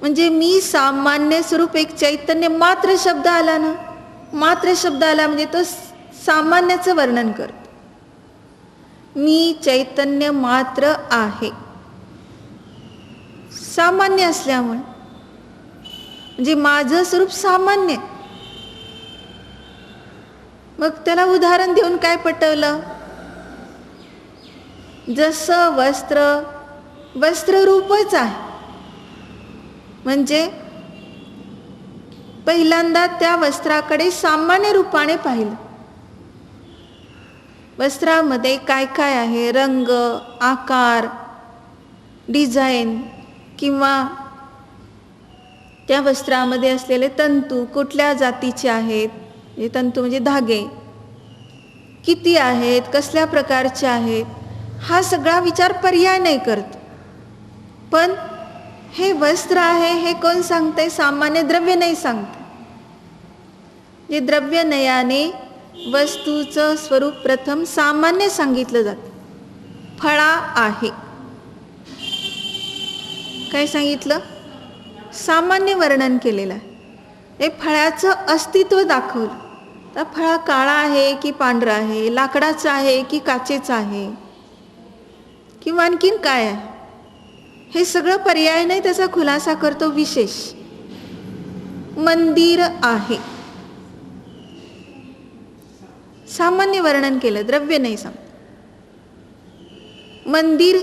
म्हणजे मी सामान्य स्वरूप, एक चैतन्य मात्र शब्द आला ना, मात्र शब्द आला म्हणजे तो सामान्याचं वर्णन करतो. मी चैतन्य मात्र आहे, सामान्य असल्यामुळे. म्हणजे माझं स्वरूप सामान्य. मग त्याला उदाहरण देऊन काय पटवलं? जसं वस्त्ररूपच आहे. म्हणजे पहिल्यांदा त्या वस्त्राकडे सामान्य रूपाने पाहिलं. वस्त्रामध्ये काय काय आहे? रंग, आकार, डिझाईन किंवा त्या वस्त्रामध्ये असलेले तंतू कुठल्या जातीचे आहेत, हे तंतू म्हणजे धागे किती आहेत, कसल्या प्रकारचे आहेत, हा सगळा विचार पर्याय नाही करतो. पण हे वस्त्र आहे हे कोण सांगते? सामान्य द्रव्य नाही सांगते. जे द्रव्य नयाने वस्तूचं स्वरूप प्रथम सामान्य सांगितलं जातं. फळा आहे काय सांगितलं? सामान्य वर्णन केलेलं आहे. हे फळाचं अस्तित्व दाखवलं. तर फळा काळा आहे की पांढरा आहे, लाकडाचं आहे की काचेचं आहे, किंवा आणखीन काय आहे, हे सगळं पर्याय नाही त्याचा खुलासा करतो. विशेष मंदिर आहे, सामान्य वर्णन केलं, द्रव्य नाही सांग. मंदिर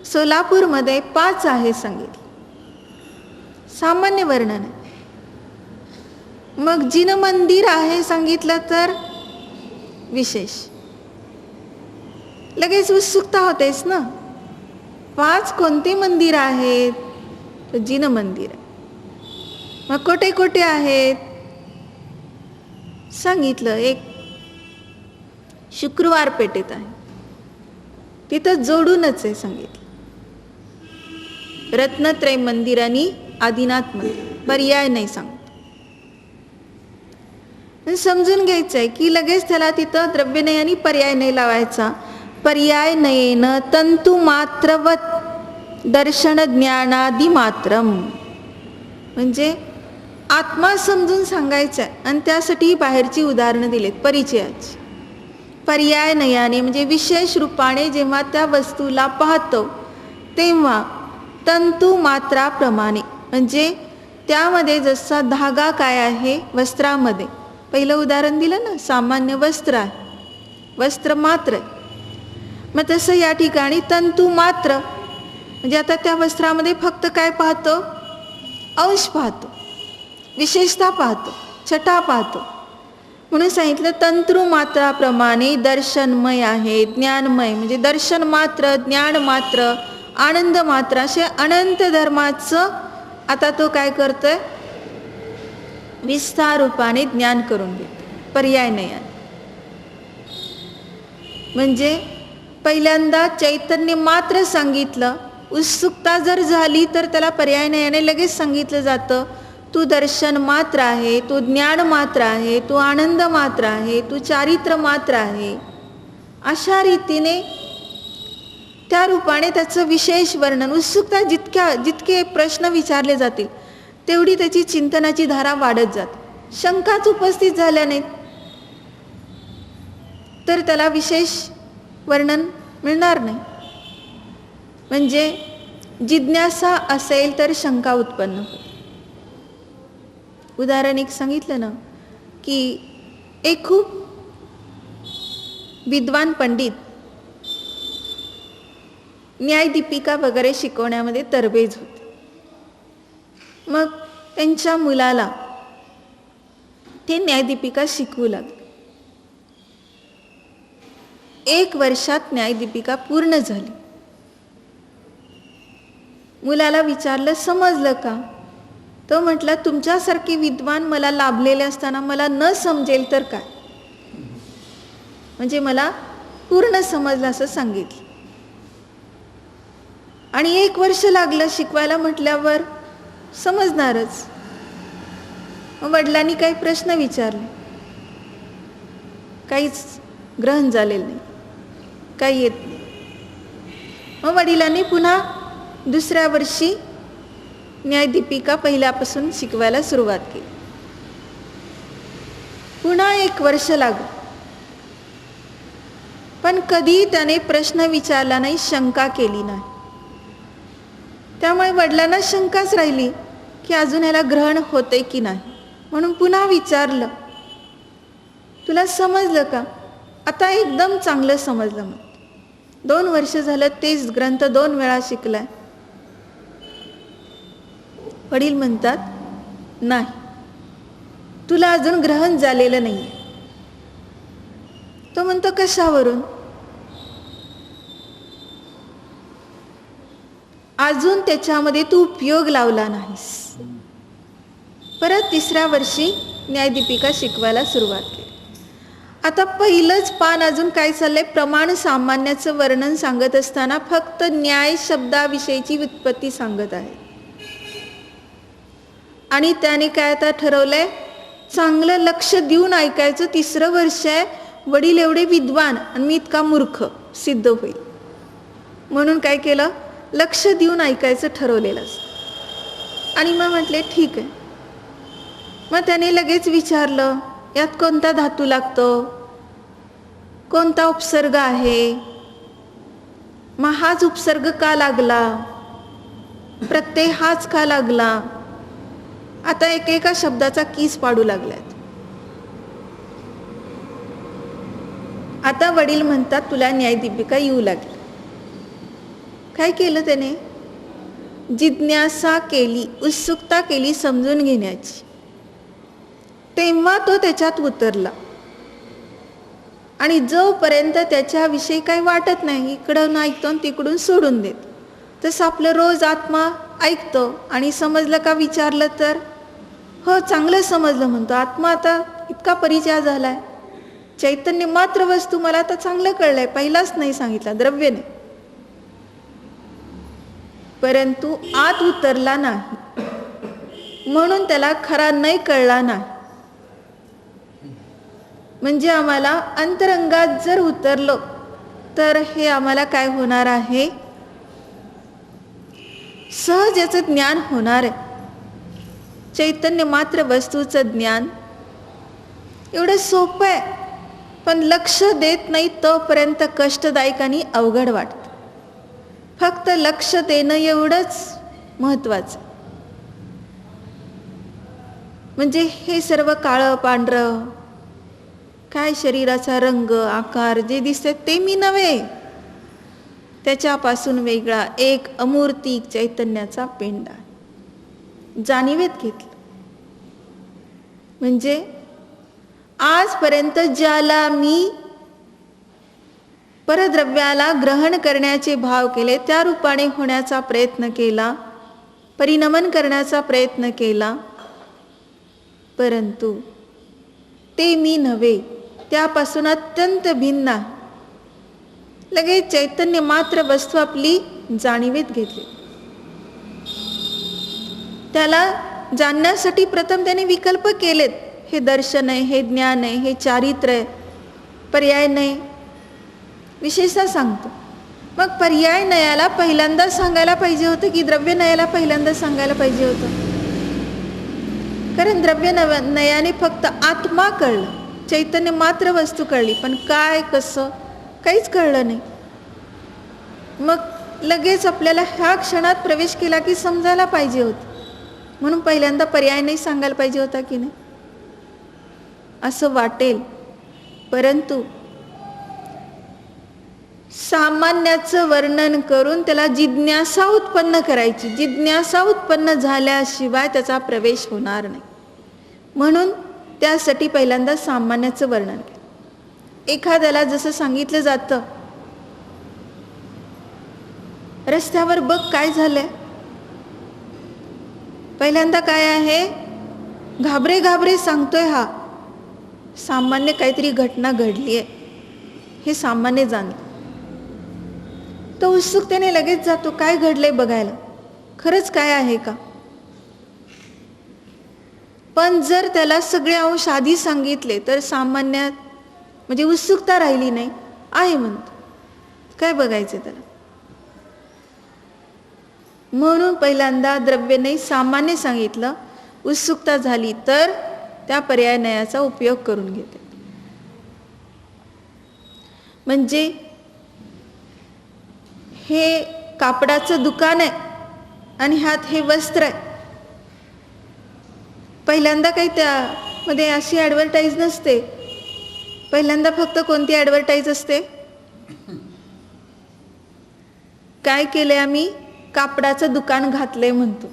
सोलापूरमध्ये 5 आहे सांगितलं, सामान्य वर्णन आहे. मग जिन मंदिर आहे सांगितलं तर विशेष. लगेच उत्सुकता होतेच ना, 5 कोणते मंदिर आहेत? तर जिन मंदिर आहे. मग कोठे कोठे आहेत सांगितलं? एक शुक्रवार पेठेत आहे, तिथं जोडूनच आहे सांगितलं. रत्नत्रय मंदिर आणि आदिनाथ मंदिर, पर्याय नाही सांगतो. समजून घ्यायचंय की लगेच त्याला तिथं द्रव्य नाही आणि पर्याय नाही लावायचा. पर्याय नयेन तंतु मात्रवत दर्शन ज्ञानादि मात्रम. म्हणजे आत्मा समजून सांगायचा आहे आणि त्यासाठी बाहेरची उदाहरणं दिलीत परिचयाची. पर्याय नयाने म्हणजे विशेष रूपाने जेव्हा त्या वस्तूला पाहतो तेव्हा तंतु मात्राप्रमाणे, म्हणजे त्यामध्ये जसा धागा काय आहे वस्त्रामध्ये, पहिलं उदाहरण दिलं ना, सामान्य वस्त्र आहे, वस्त्र मात्र आहे. मग तसं या ठिकाणी तंतु मात्र म्हणजे आता त्या वस्त्रामध्ये फक्त काय पाहतो, अंश पाहतो, विशेषता पाहतो, छटा पाहतो. म्हणून सांगितलं तंतु मात्राप्रमाणे दर्शनमय आहे, ज्ञानमय म्हणजे दर्शन मात्र, ज्ञान मात्र, आनंद मात्र असे अनंत धर्माचं आता तो काय करतोय, विस्तार रूपाने ज्ञान करून घेतो. पर्याय नयन म्हणजे पहिल्यांदा चैतन्य मात्र सांगितलं, उत्सुकता जर झाली तर त्याला पर्याय नयने लगेच सांगितलं जातं, तू दर्शन मात्र आहे, तू ज्ञान मात्र आहे, तू आनंद मात्र आहे, तू चारित्र मात्र आहे. अशा रीतीने त्या रूपाने त्याचं विशेष वर्णन, उत्सुकता जितके प्रश्न विचारले जातील तेवढी त्याची चिंतनाची धारा वाढत जाते. शंकाच उपस्थित झाल्या नाहीत तर त्याला विशेष वर्णन मिळणार नाही. म्हणजे जिज्ञासा असेल तर शंका उत्पन्न होते. उदाहरण एक सांगितलं ना की एक खूप विद्वान पंडित न्यायदीपिका वगैरे शिकवण्यामध्ये तरबेज होते. मग त्यांच्या मुलाला ते न्यायदीपिका शिकवू लागले. 1 वर्षात न्यायदीपिका पूर्ण झाली. मुलाला विचारलं, समजलं का? तो म्हटला, तुमच्यासारखे विद्वान मला लाभलेले असताना मला न समजेल तर काय, म्हणजे मला पूर्ण समजलं असं सांगितलं. आणि 1 वर्ष लागलं शिकवायला म्हटल्यावर समजणारच. मग वडिलांनी काही प्रश्न विचारले, काहीच ग्रहण झालेलं नाही, काही येत नाही. मग वडिलांनी पुन्हा दुसऱ्या वर्षी न्यायदीपिका पहिल्यापासून शिकवायला सुरुवात केली. पुन्हा 1 वर्ष लागलं, पण कधी त्याने प्रश्न विचारला नाही, शंका केली नाही. त्यामुळे वडिलांना शंकाच राहिली की अजून याला ग्रहण होते की नाही. म्हणून पुन्हा विचारलं, तुला समजलं का? आता एकदम चांगलं समजलं. मग 2 वर्ष झालं तेच ग्रंथ 2 वेळा शिकलाय. वडील म्हणतात, नाही, तुला अजून ग्रहण झालेलं नाही. तो म्हणतो, कशावरून? अजून त्याच्यामध्ये तू उपयोग लावला नाहीस. परत 3ऱ्या वर्षी न्यायदीपिका शिकवायला सुरुवात केली. आता पहिलंच पान अजून काय चाललंय, प्रमाण सामान्याचं वर्णन सांगत असताना फक्त न्याय शब्दाविषयीची व्युत्पत्ती सांगत आहे. आणि त्याने काय आता ठरवलंय, चांगलं लक्ष देऊन ऐकायचं. 3रं वर्ष आहे, वडील एवढे विद्वान आणि मी इतका मूर्ख सिद्ध होईल. म्हणून काय केलं, लक्ष देऊन ऐकायचं ठरवलेलं असतं. आणि मग म्हटले ठीक आहे. मग त्याने लगेच विचारलं, यात कोणता धातू लागतो, कोणता उपसर्ग आहे, मग हाच उपसर्ग का लागला, प्रत्यय हाच का लागला. आता एकेका शब्दाचा कीस पाडू लागलाय. आता वडील म्हणतात, तुला न्यायदीपिका येऊ लागली. काय केलं त्याने, जिज्ञासा केली, उत्सुकता केली समजून घेण्याची. तेव्हा तो त्याच्यात उतरला. आणि जोपर्यंत त्याच्याविषयी काही वाटत नाही, इकडून ऐकतो आणि तिकडून सोडून देतो, तसं आपलं रोज आत्मा ऐकतो आणि समजलं का विचारलं तर हो चांगलं समजलं म्हणतो. आत्मा आता इतका परिचय झालाय, चैतन्य मात्र वस्तू मला आता चांगलं कळलंय, पहिलाच नाही सांगितला, द्रव्य नाही. परंतु आत उतरला नाही, म्हणून त्याला खरा नाही कळला नाही. म्हणजे आम्हाला अंतरंगात जर उतरलो तर हे आम्हाला काय होणार आहे, सहज याचं ज्ञान होणार आहे. चैतन्य मात्र वस्तूचं ज्ञान एवढं सोपं आहे, पण लक्ष देत नाही तोपर्यंत कष्टदायक आणि अवघड वाटतं. फक्त लक्ष देणं एवढंच महत्वाचं. म्हणजे हे सर्व काळं पांढरं काय शरीराचा रंग आकार जे दिसते ते मी नव्हे, त्याच्यापासून वेगळा एक अमूर्तिक चैतन्याचा पेंड आहे. जाणीवेत घेतलं म्हणजे आजपर्यंत ज्याला मी परद्रव्याला ग्रहण करण्याचे भाव केले, त्या रूपाने होण्याचा प्रयत्न केला, परिणमन करण्याचा प्रयत्न केला, परंतु ते मी नव्हे, त्यापासून अत्यंत भिन्न आहे. लगेच चैतन्य मात्र वस्तू आपली जाणीवेत घेतली. त्याला जाणण्यासाठी प्रथम त्याने विकल्प केलेत. हे दर्शन आहे, हे ज्ञान आहे, हे चारित्र्य आहे, पर्याय नाही, विशेषतः सांगतो. मग पर्याय नयाला पहिल्यांदा सांगायला पाहिजे होतं की द्रव्य नयाला पहिल्यांदा सांगायला पाहिजे होतं? कारण द्रव्य नयाने फक्त आत्मा कळलं, चैतन्य मात्र वस्तू कळली, पण काय कसं काहीच कळलं नाही. मग लगेच आपल्याला ह्या क्षणात प्रवेश केला की समजायला पाहिजे होतं, म्हणून पहिल्यांदा पर्याय नाही सांगायला पाहिजे होता की नाही असं वाटेल. परंतु सामान्याचं वर्णन करून त्याला जिज्ञासा उत्पन्न करायची. जिज्ञासा उत्पन्न झाल्याशिवाय त्याचा प्रवेश होणार नाही, म्हणून त्यासाठी पहिल्यांदा सामान्याचं वर्णन केलं. एखाद्याला जसं सांगितलं जातं, रस्त्यावर बघ काय झालंय, पहिल्यांदा काय आहे, घाबरे घाबरे सांगतोय हा, सामान्य काहीतरी घटना घडली आहे हे सामान्य जाणतं. तो उत्सुकतेने लगेच जातो काय घडलंय बघायला, खरंच काय आहे का. पण जर त्याला सगळे अंश आधी सांगितले तर सामान्यात म्हणजे उत्सुकता राहिली नाही, आहे म्हणतो, काय बघायचं त्याला. म्हणून पहिल्यांदा द्रव्य नाही सामान्य सांगितलं, उत्सुकता झाली तर त्या पर्याय नयाचा उपयोग करून घेते. म्हणजे हे कापडाचं दुकान आहे आणि ह्यात हे वस्त्र आहे. पहिल्यांदा काही त्यामध्ये अशी ॲडव्हर्टाईज नसते. पहिल्यांदा फक्त कोणती ॲडव्हर्टाईज असते, काय केलंय आम्ही, कापडाचं दुकान घातलंय म्हणतो.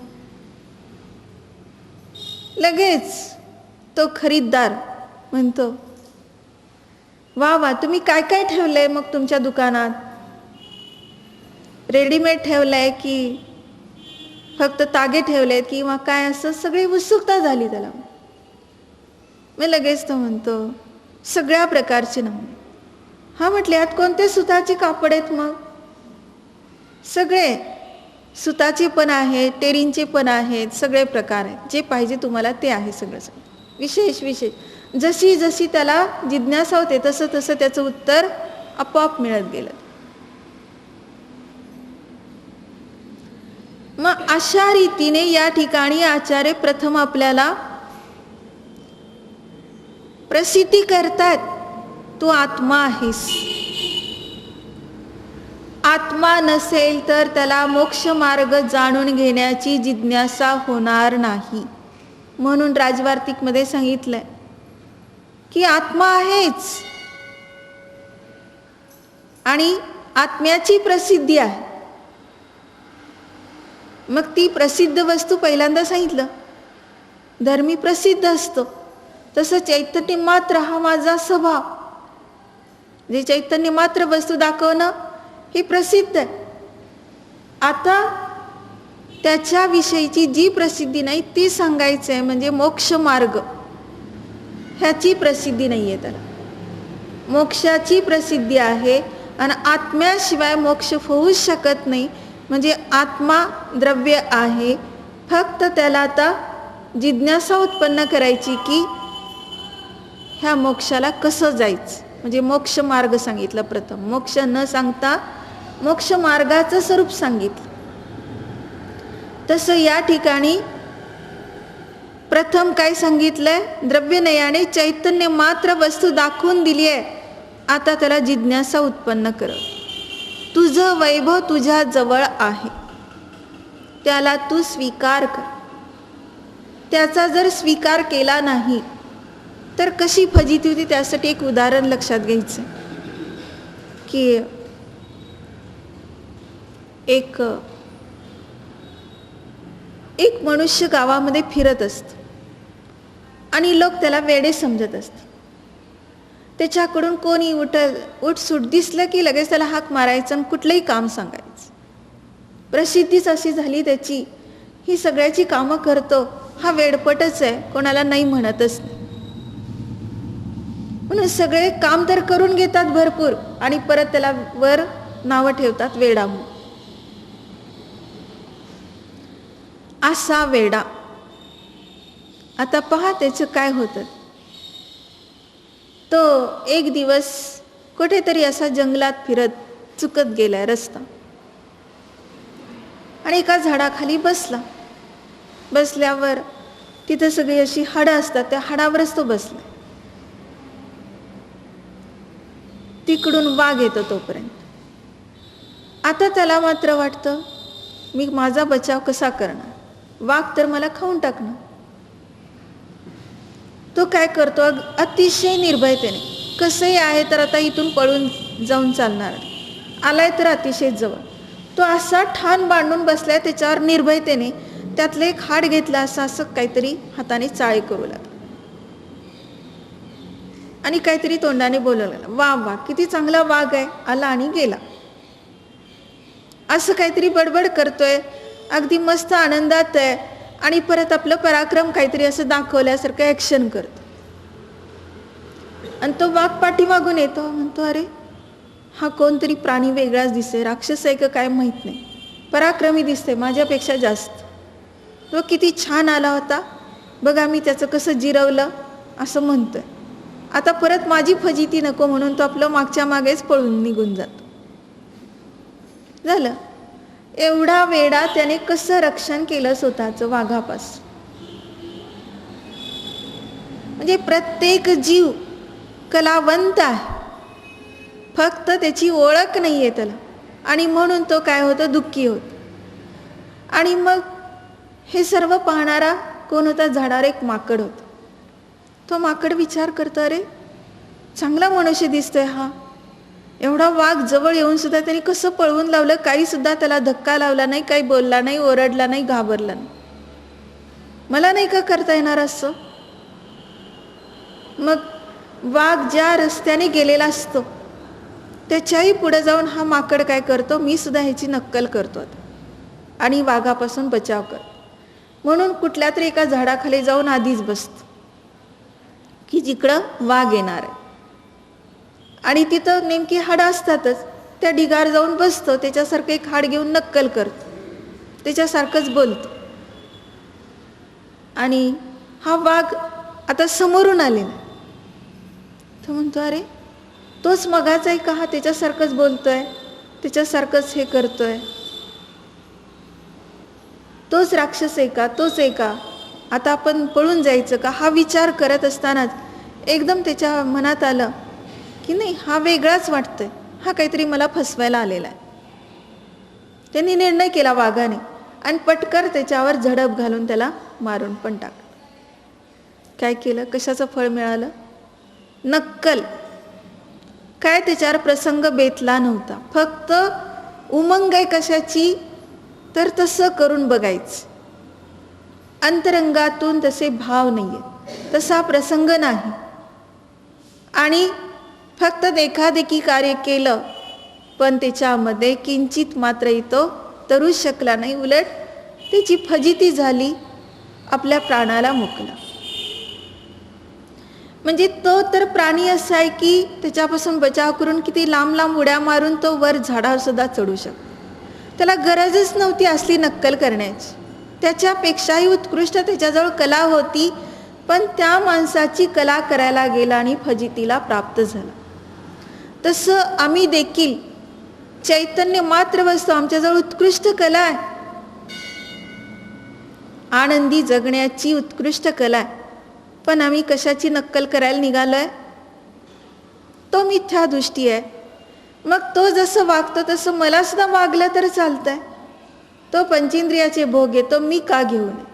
लगेच तो खरीददार म्हणतो, वा वा तुम्ही काय काय ठेवलंय मग तुमच्या दुकानात, रेडीमेड ठेवलंय की फक्त तागे ठेवलेत किंवा काय, असं सगळी उत्सुकता झाली त्याला. मग लगेच तो म्हणतो सगळ्या प्रकारचे नमुने. हा म्हटले यात कोणते सुताचे कापड आहेत, मग सगळे सुताचे पण आहेत, टेरींचे पण आहेत, सगळे प्रकार आहेत, जे पाहिजे तुम्हाला ते आहे सगळं सगळं. विशेष विशेष जशी जशी त्याला जिज्ञासा होते तसं तसं त्याचं उत्तर आपोआप मिळत गेलं. मग अशा रीतीने या ठिकाणी आचार्य प्रथम आपल्याला प्रसिद्धी करतात, तू आत्मा आहेस. आत्मा नसेल तर त्याला मोक्ष मार्ग जाणून घेण्याची जिज्ञासा होणार नाही. म्हणून राजवार्तिकमध्ये सांगितलंय की आत्मा आहेच आणि आत्म्याची प्रसिद्धी आहे. मग ती प्रसिद्ध वस्तू पहिल्यांदा सांगितलं, धर्मी प्रसिद्ध असतो, तसं चैतन्य मात्र हा माझा स्वभाव, जे चैतन्य मात्र वस्तू दाखवणं हे प्रसिद्ध आहे. आता त्याच्याविषयीची जी प्रसिद्धी नाही ती सांगायचं आहे, म्हणजे मोक्ष मार्ग ह्याची प्रसिद्धी नाही आहे. त्याला मोक्षाची प्रसिद्धी आहे आणि आत्म्याशिवाय मोक्ष होऊच शकत नाही. म्हणजे आत्मा द्रव्य आहे, फक्त त्याला आता जिज्ञासा उत्पन्न करायची की ह्या मोक्षाला कसं जायचं. म्हणजे मोक्ष मार्ग सांगितलं. प्रथम मोक्ष न सांगता मोक्ष मार्गाचं स्वरूप सांगितलं. तसं या ठिकाणी प्रथम काय सांगितलंय, द्रव्यनयाने चैतन्य मात्र वस्तू दाखवून दिली आहे. आता त्याला जिज्ञासा उत्पन्न कर. तुझं वैभव तुझ्या जवळ आहे, त्याला तू स्वीकार कर. त्याचा जर स्वीकार केला नाही तर कशी फजिती होती, त्यासाठी एक उदाहरण लक्षात घ्यायचं की एक मनुष्य गावामध्ये फिरत असतो आणि लोक त्याला वेडे समजत असतात. त्याच्याकडून कोणी उठसूट दिसलं की लगेच त्याला हाक मारायचं आणि कुठलंही काम सांगायचं. प्रसिद्धीच अशी झाली त्याची, ही सगळ्याची कामं करतो, हा वेडपटच आहे, कोणाला नाही म्हणतच नाही. म्हणून सगळे काम तर करून घेतात भरपूर आणि परत त्याला वर नावं ठेवतात वेडा म्हणून. असा वेडा. आता पहा त्याचं काय होतं. तो एक दिवस कुठेतरी असा जंगलात फिरत चुकत गेलाय रस्ता आणि एका झाडाखाली बसला. बसल्यावर तिथं सगळी अशी हाडं असतात, त्या हाडावरच तो बसला. तिकडून वाघ येतो तोपर्यंत. आता त्याला मात्र वाटतं मी माझा बचाव कसा करणार, वाघ तर मला खाऊन टाकणार. तो काय करतो, अतिशय निर्भयतेने, कसंही आहे तर आता इथून पळून जाऊन चालणार, आलाय तर अतिशय जवळ. तो असा ठाण बांधून बसलाय त्याच्यावर निर्भयतेने. त्यातलं एक हाड घेतलं, असं काहीतरी हाताने चाळे करू लागला आणि काहीतरी तोंडाने बोलायला लागला. वा वा, किती चांगला वाघ आहे, आला आणि गेला, असं काहीतरी बडबड करतोय. अगदी मस्त आनंदात आहे आणि परत आपलं पराक्रम काहीतरी असं दाखवल्यासारखं ॲक्शन करतो. आणि तो वाघ पाठीमागून येतो, म्हणतो अरे हा कोणतरी प्राणी वेगळाच दिसते, राक्षस आहे का काय माहीत नाही, पराक्रमी दिसते माझ्यापेक्षा जास्त. तो किती छान आला होता बघा, मी त्याचं कसं जिरवलं, असं म्हणतोय. आता परत माझी फजिती नको म्हणून तो आपलं मागच्या मागेच पळून निघून जातो. झालं. एवढा वेडा त्याने कसं रक्षण केलं स्वतःचं वाघापासून. म्हणजे प्रत्येक जीव कलावंत आहे, फक्त त्याची ओळख नाही आहे त्याला, आणि म्हणून तो काय होतो, दुःखी होतो. आणि मग हे सर्व पाहणारा कोण होता, झाडावर एक माकड होता. तो माकड विचार करतो, अरे चांगला मनुष्य दिसतोय हा, एवढा वाघ जवळ येऊन सुद्धा त्यांनी कसं पळवून लावलं, काही सुद्धा त्याला धक्का लावला नाही, काही बोलला नाही, ओरडला नाही, घाबरला नाही, मला नाही का करता येणार असं. मग वाघ ज्या रस्त्याने गेलेला असतो त्याच्याही पुढे जाऊन हा माकड काय करतो, मी सुद्धा ह्याची नक्कल करतो आणि वाघापासून बचाव करतो. म्हणून कुठल्या तरी एका झाडाखाली जाऊन आधीच बसतो की जिकडं वाघ येणार आहे, आणि तिथं नेमकी हाडं असतातच, त्या ढिगार जाऊन बसतो, त्याच्यासारखं एक हाड घेऊन नक्कल करतो, त्याच्यासारखंच बोलतो. आणि हा वाघ आता समोरून आलेला, तो म्हणतो अरे तोच मगाचा आहे का, हा त्याच्यासारखंच बोलतोय, त्याच्यासारखंच हे करतोय, तोच राक्षस आहे का, तोच आहे का, आता आपण पळून जायचं का. हा विचार करत असतानाच एकदम त्याच्या मनात आलं की नाही, हा वेगळाच वाटतोय, हा काहीतरी मला फसवायला आलेला आहे. त्यांनी निर्णय केला वाघाने आणि पटकर त्याच्यावर झडप घालून त्याला मारून पण टाकलं. काय केलं, कशाचं फळ मिळालं, नक्कल. काय त्याच्यावर प्रसंग बेतला नव्हता, फक्त उमंग आहे कशाची, तर तसं करून बघायचं. अंतरंगातून तसे भाव नाहीये, तसा प्रसंग नाही, आणि फक्त देखादेखी कार्य केलं, पण त्याच्यामध्ये किंचित मात्रही तो तरू शकला नाही, उलट त्याची फजिती झाली, आपल्या प्राणाला मुकला. म्हणजे तो तर प्राणी असा आहे की त्याच्यापासून बचाव करून किती लांब लांब उड्या मारून तो वर झाडावर सुद्धा चढू शकतो. त्याला गरजच नव्हती असली नक्कल करण्याची, त्याच्यापेक्षाही उत्कृष्ट त्याच्याजवळ कला होती, पण त्या माणसाची कला करायला गेला आणि फजितीला प्राप्त झाला. तसं आम्ही देखील चैतन्य मात्र वस्तू, आमच्याजवळ उत्कृष्ट कला आहे, आनंदी जगण्याची उत्कृष्ट कला आहे, पण आम्ही कशाची नक्कल करायला निघालोय? तो मिथ्या दृष्टी आहे. मग तो जसं वागतो तसं मला सुद्धा वागलं तर चालतंय. तो पंचेंद्रियाचे भोग घेतो, मी का घेऊ नये?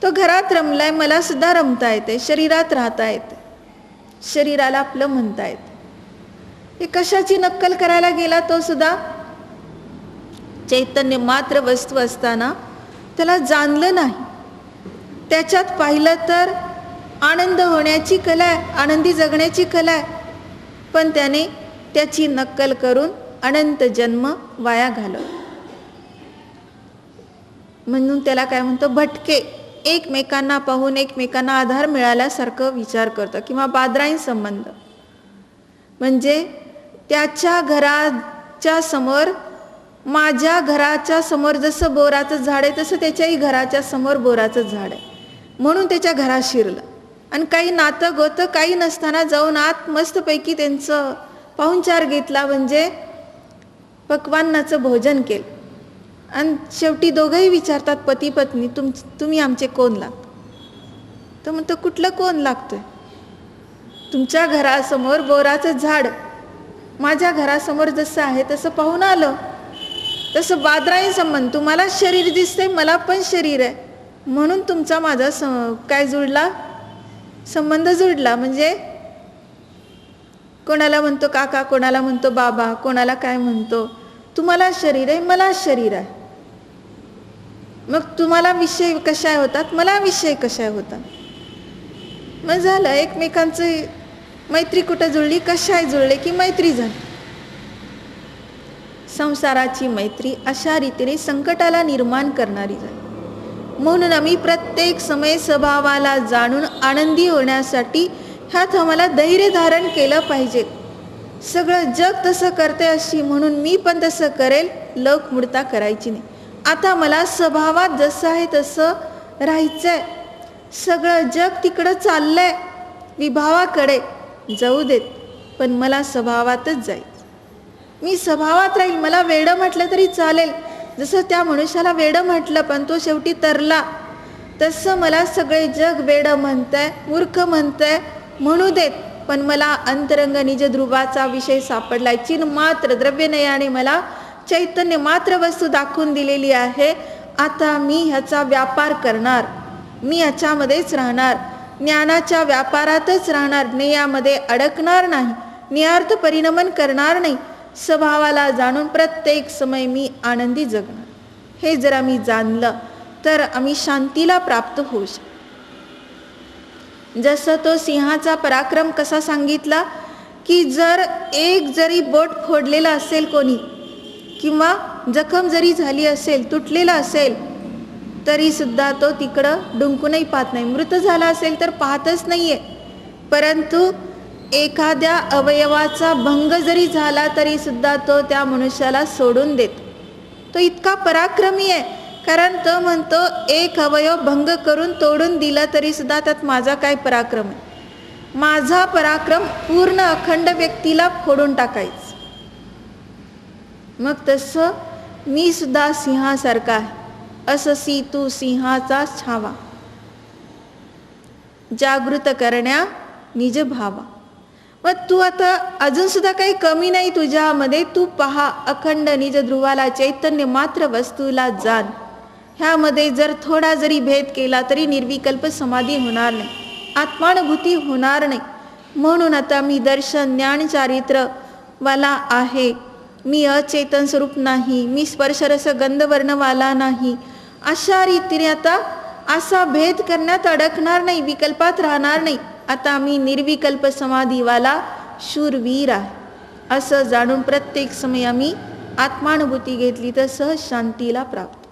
तो घरात रमलाय, मला सुद्धा रमता येते, शरीरात राहता येते, शरीराला आपलं म्हणता येते. हे कशाची नक्कल करायला गेला? तो सुद्धा चैतन्य मात्र वस्तू असताना त्याला जाणलं नाही. त्याच्यात पाहिलं तर आनंद होण्याची कला आहे, आनंदी जगण्याची कला आहे, पण त्याने त्याची नक्कल करून अनंत जन्म वाया घालवले. म्हणून त्याला काय म्हणतो? भटके. एकमेकांना पाहून एकमेकांना आधार मिळाल्यासारखं विचार करतं, किंवा बादराईन संबंध. म्हणजे त्याच्या घराच्या समोर, माझ्या घराच्या समोर जसं बोराचं झाड आहे तसं त्याच्याही घराच्या समोर बोराचं झाड आहे, म्हणून त्याच्या घरात शिरलं. आणि काही नातं गोतं काही नसताना जाऊन आत मस्तपैकी त्यांचं पाहुणचार घेतला, म्हणजे पक्वान्नाचं भोजन केलं. आणि शेवटी दोघंही विचारतात, पती पत्नी, तुम्ही आमचे कोण लागतो? तर म्हणतो, कुठलं कोण लागतोय? तुमच्या घरासमोर बोराचं झाड माझ्या घरासमोर जसं आहे तसं पाहून आलं. तसं बादराई संबंध, तुम्हाला शरीर दिसतंय, मला पण शरीर आहे, म्हणून तुमचा माझा काय जुळला? संबंध जुळला. म्हणजे कोणाला म्हणतो काका, कोणाला म्हणतो बाबा, कोणाला काय म्हणतो. तुम्हाला शरीर आहे, मला शरीर आहे. मग तुम्हाला विषय कशा होतात, मला विषय कशा होतात. मग झालं एकमेकांचं. मैत्री कुठं जुळली? कशाय जुळले की मैत्री झाली. संसाराची मैत्री अशा रीतीने संकटाला निर्माण करणारी झाली. म्हणून आम्ही प्रत्येक समय स्वभावाला जाणून आनंदी होण्यासाठी ह्यात आम्हाला धैर्य धारण केलं पाहिजे. सगळं जग तसं करते अशी म्हणून मी पण तसं करेल, लोकमुळता करायची नाही. आता मला स्वभावात जसं आहे तसं राहायचंय. सगळं जग तिकडं चाललंय विभावाकडे, जाऊ देत, पण मला स्वभावातच जायचं. मी स्वभावात राहील. मला वेडं म्हटलं तरी चालेल, जसं त्या मनुष्याला वेडं म्हटलं पण तो शेवटी तरला, तसं मला सगळे जग वेडं म्हणतंय, मूर्ख म्हणतंय, म्हणू देत, पण मला अंतरंग निज ध्रुवाचा विषय सापडलाय. चिन मात्र द्रव्यनयाने मला चैतन्य मात्र वस्तू दाखवून दिलेली आहे. आता मी ह्याचा व्यापार करणार, मी ह्याच्यामध्येच राहणार, ज्ञानाच्या व्यापारातच राहणार, ज्ञेयामध्ये अडकणार नाही, ज्ञेयार्थ परिणमन करणार नाही. स्वभावाला जाणून प्रत्येक समय मी आनंदी जगणार. हे जर आम्ही जाणलं तर आम्ही शांतीला प्राप्त होऊ शकतो. जसं तो सिंहाचा पराक्रम कसा सांगितला की जर एक जरी बोट फोडलेला असेल कोणी, किंवा जखम जरी झाली असेल, तुटलेला असेल, तरी सुद्धा तो तिकडं डुंकूनही पाहत नाही. मृत झाला असेल तर पाहतच नाहीये. परंतु एखाद्या अवयवाचा भंग जरी झाला तरी सुद्धा तो त्या मनुष्याला सोडून देतो. तो इतका पराक्रमी आहे, कारण तो म्हणतो एक अवयव भंग करून तोडून दिला तरी सुद्धा त्यात माझा काय पराक्रम आहे. माझा पराक्रम पूर्ण अखंड व्यक्तीला फोडून टाकायचं. मग तसं मी सुद्धा सिंहासारखा आहे. अससी तू सिंहाचा छावा, जागृत करण्या निज भावा. मग तू आता अजून सुद्धा काही कमी नाही तुझ्यामध्ये. तू पहा, अखंड निज ध्रुवाला चैतन्य मात्र वस्तूला जाण. ह्यामध्ये जर थोडा जरी भेद केला तरी निर्विकल्प समाधी होणार नाही, आत्मानुभूती होणार नाही. म्हणून आता मी दर्शन ज्ञान चारित्र वाला आहे. मी अचेतन स्वरूप नाही, मी स्पर्शरस गंधवर्णवाला नाही. अशा रीतीने आता असा भेद करण्यात अडकणार नाही, विकल्पात राहणार नाही. आता मी निर्विकल्प समाधीवाला शूरवीर आहे. असं जाणून प्रत्येक समय आम्ही आत्मानुभूती घेतली तर सहज शांतीला प्राप्त.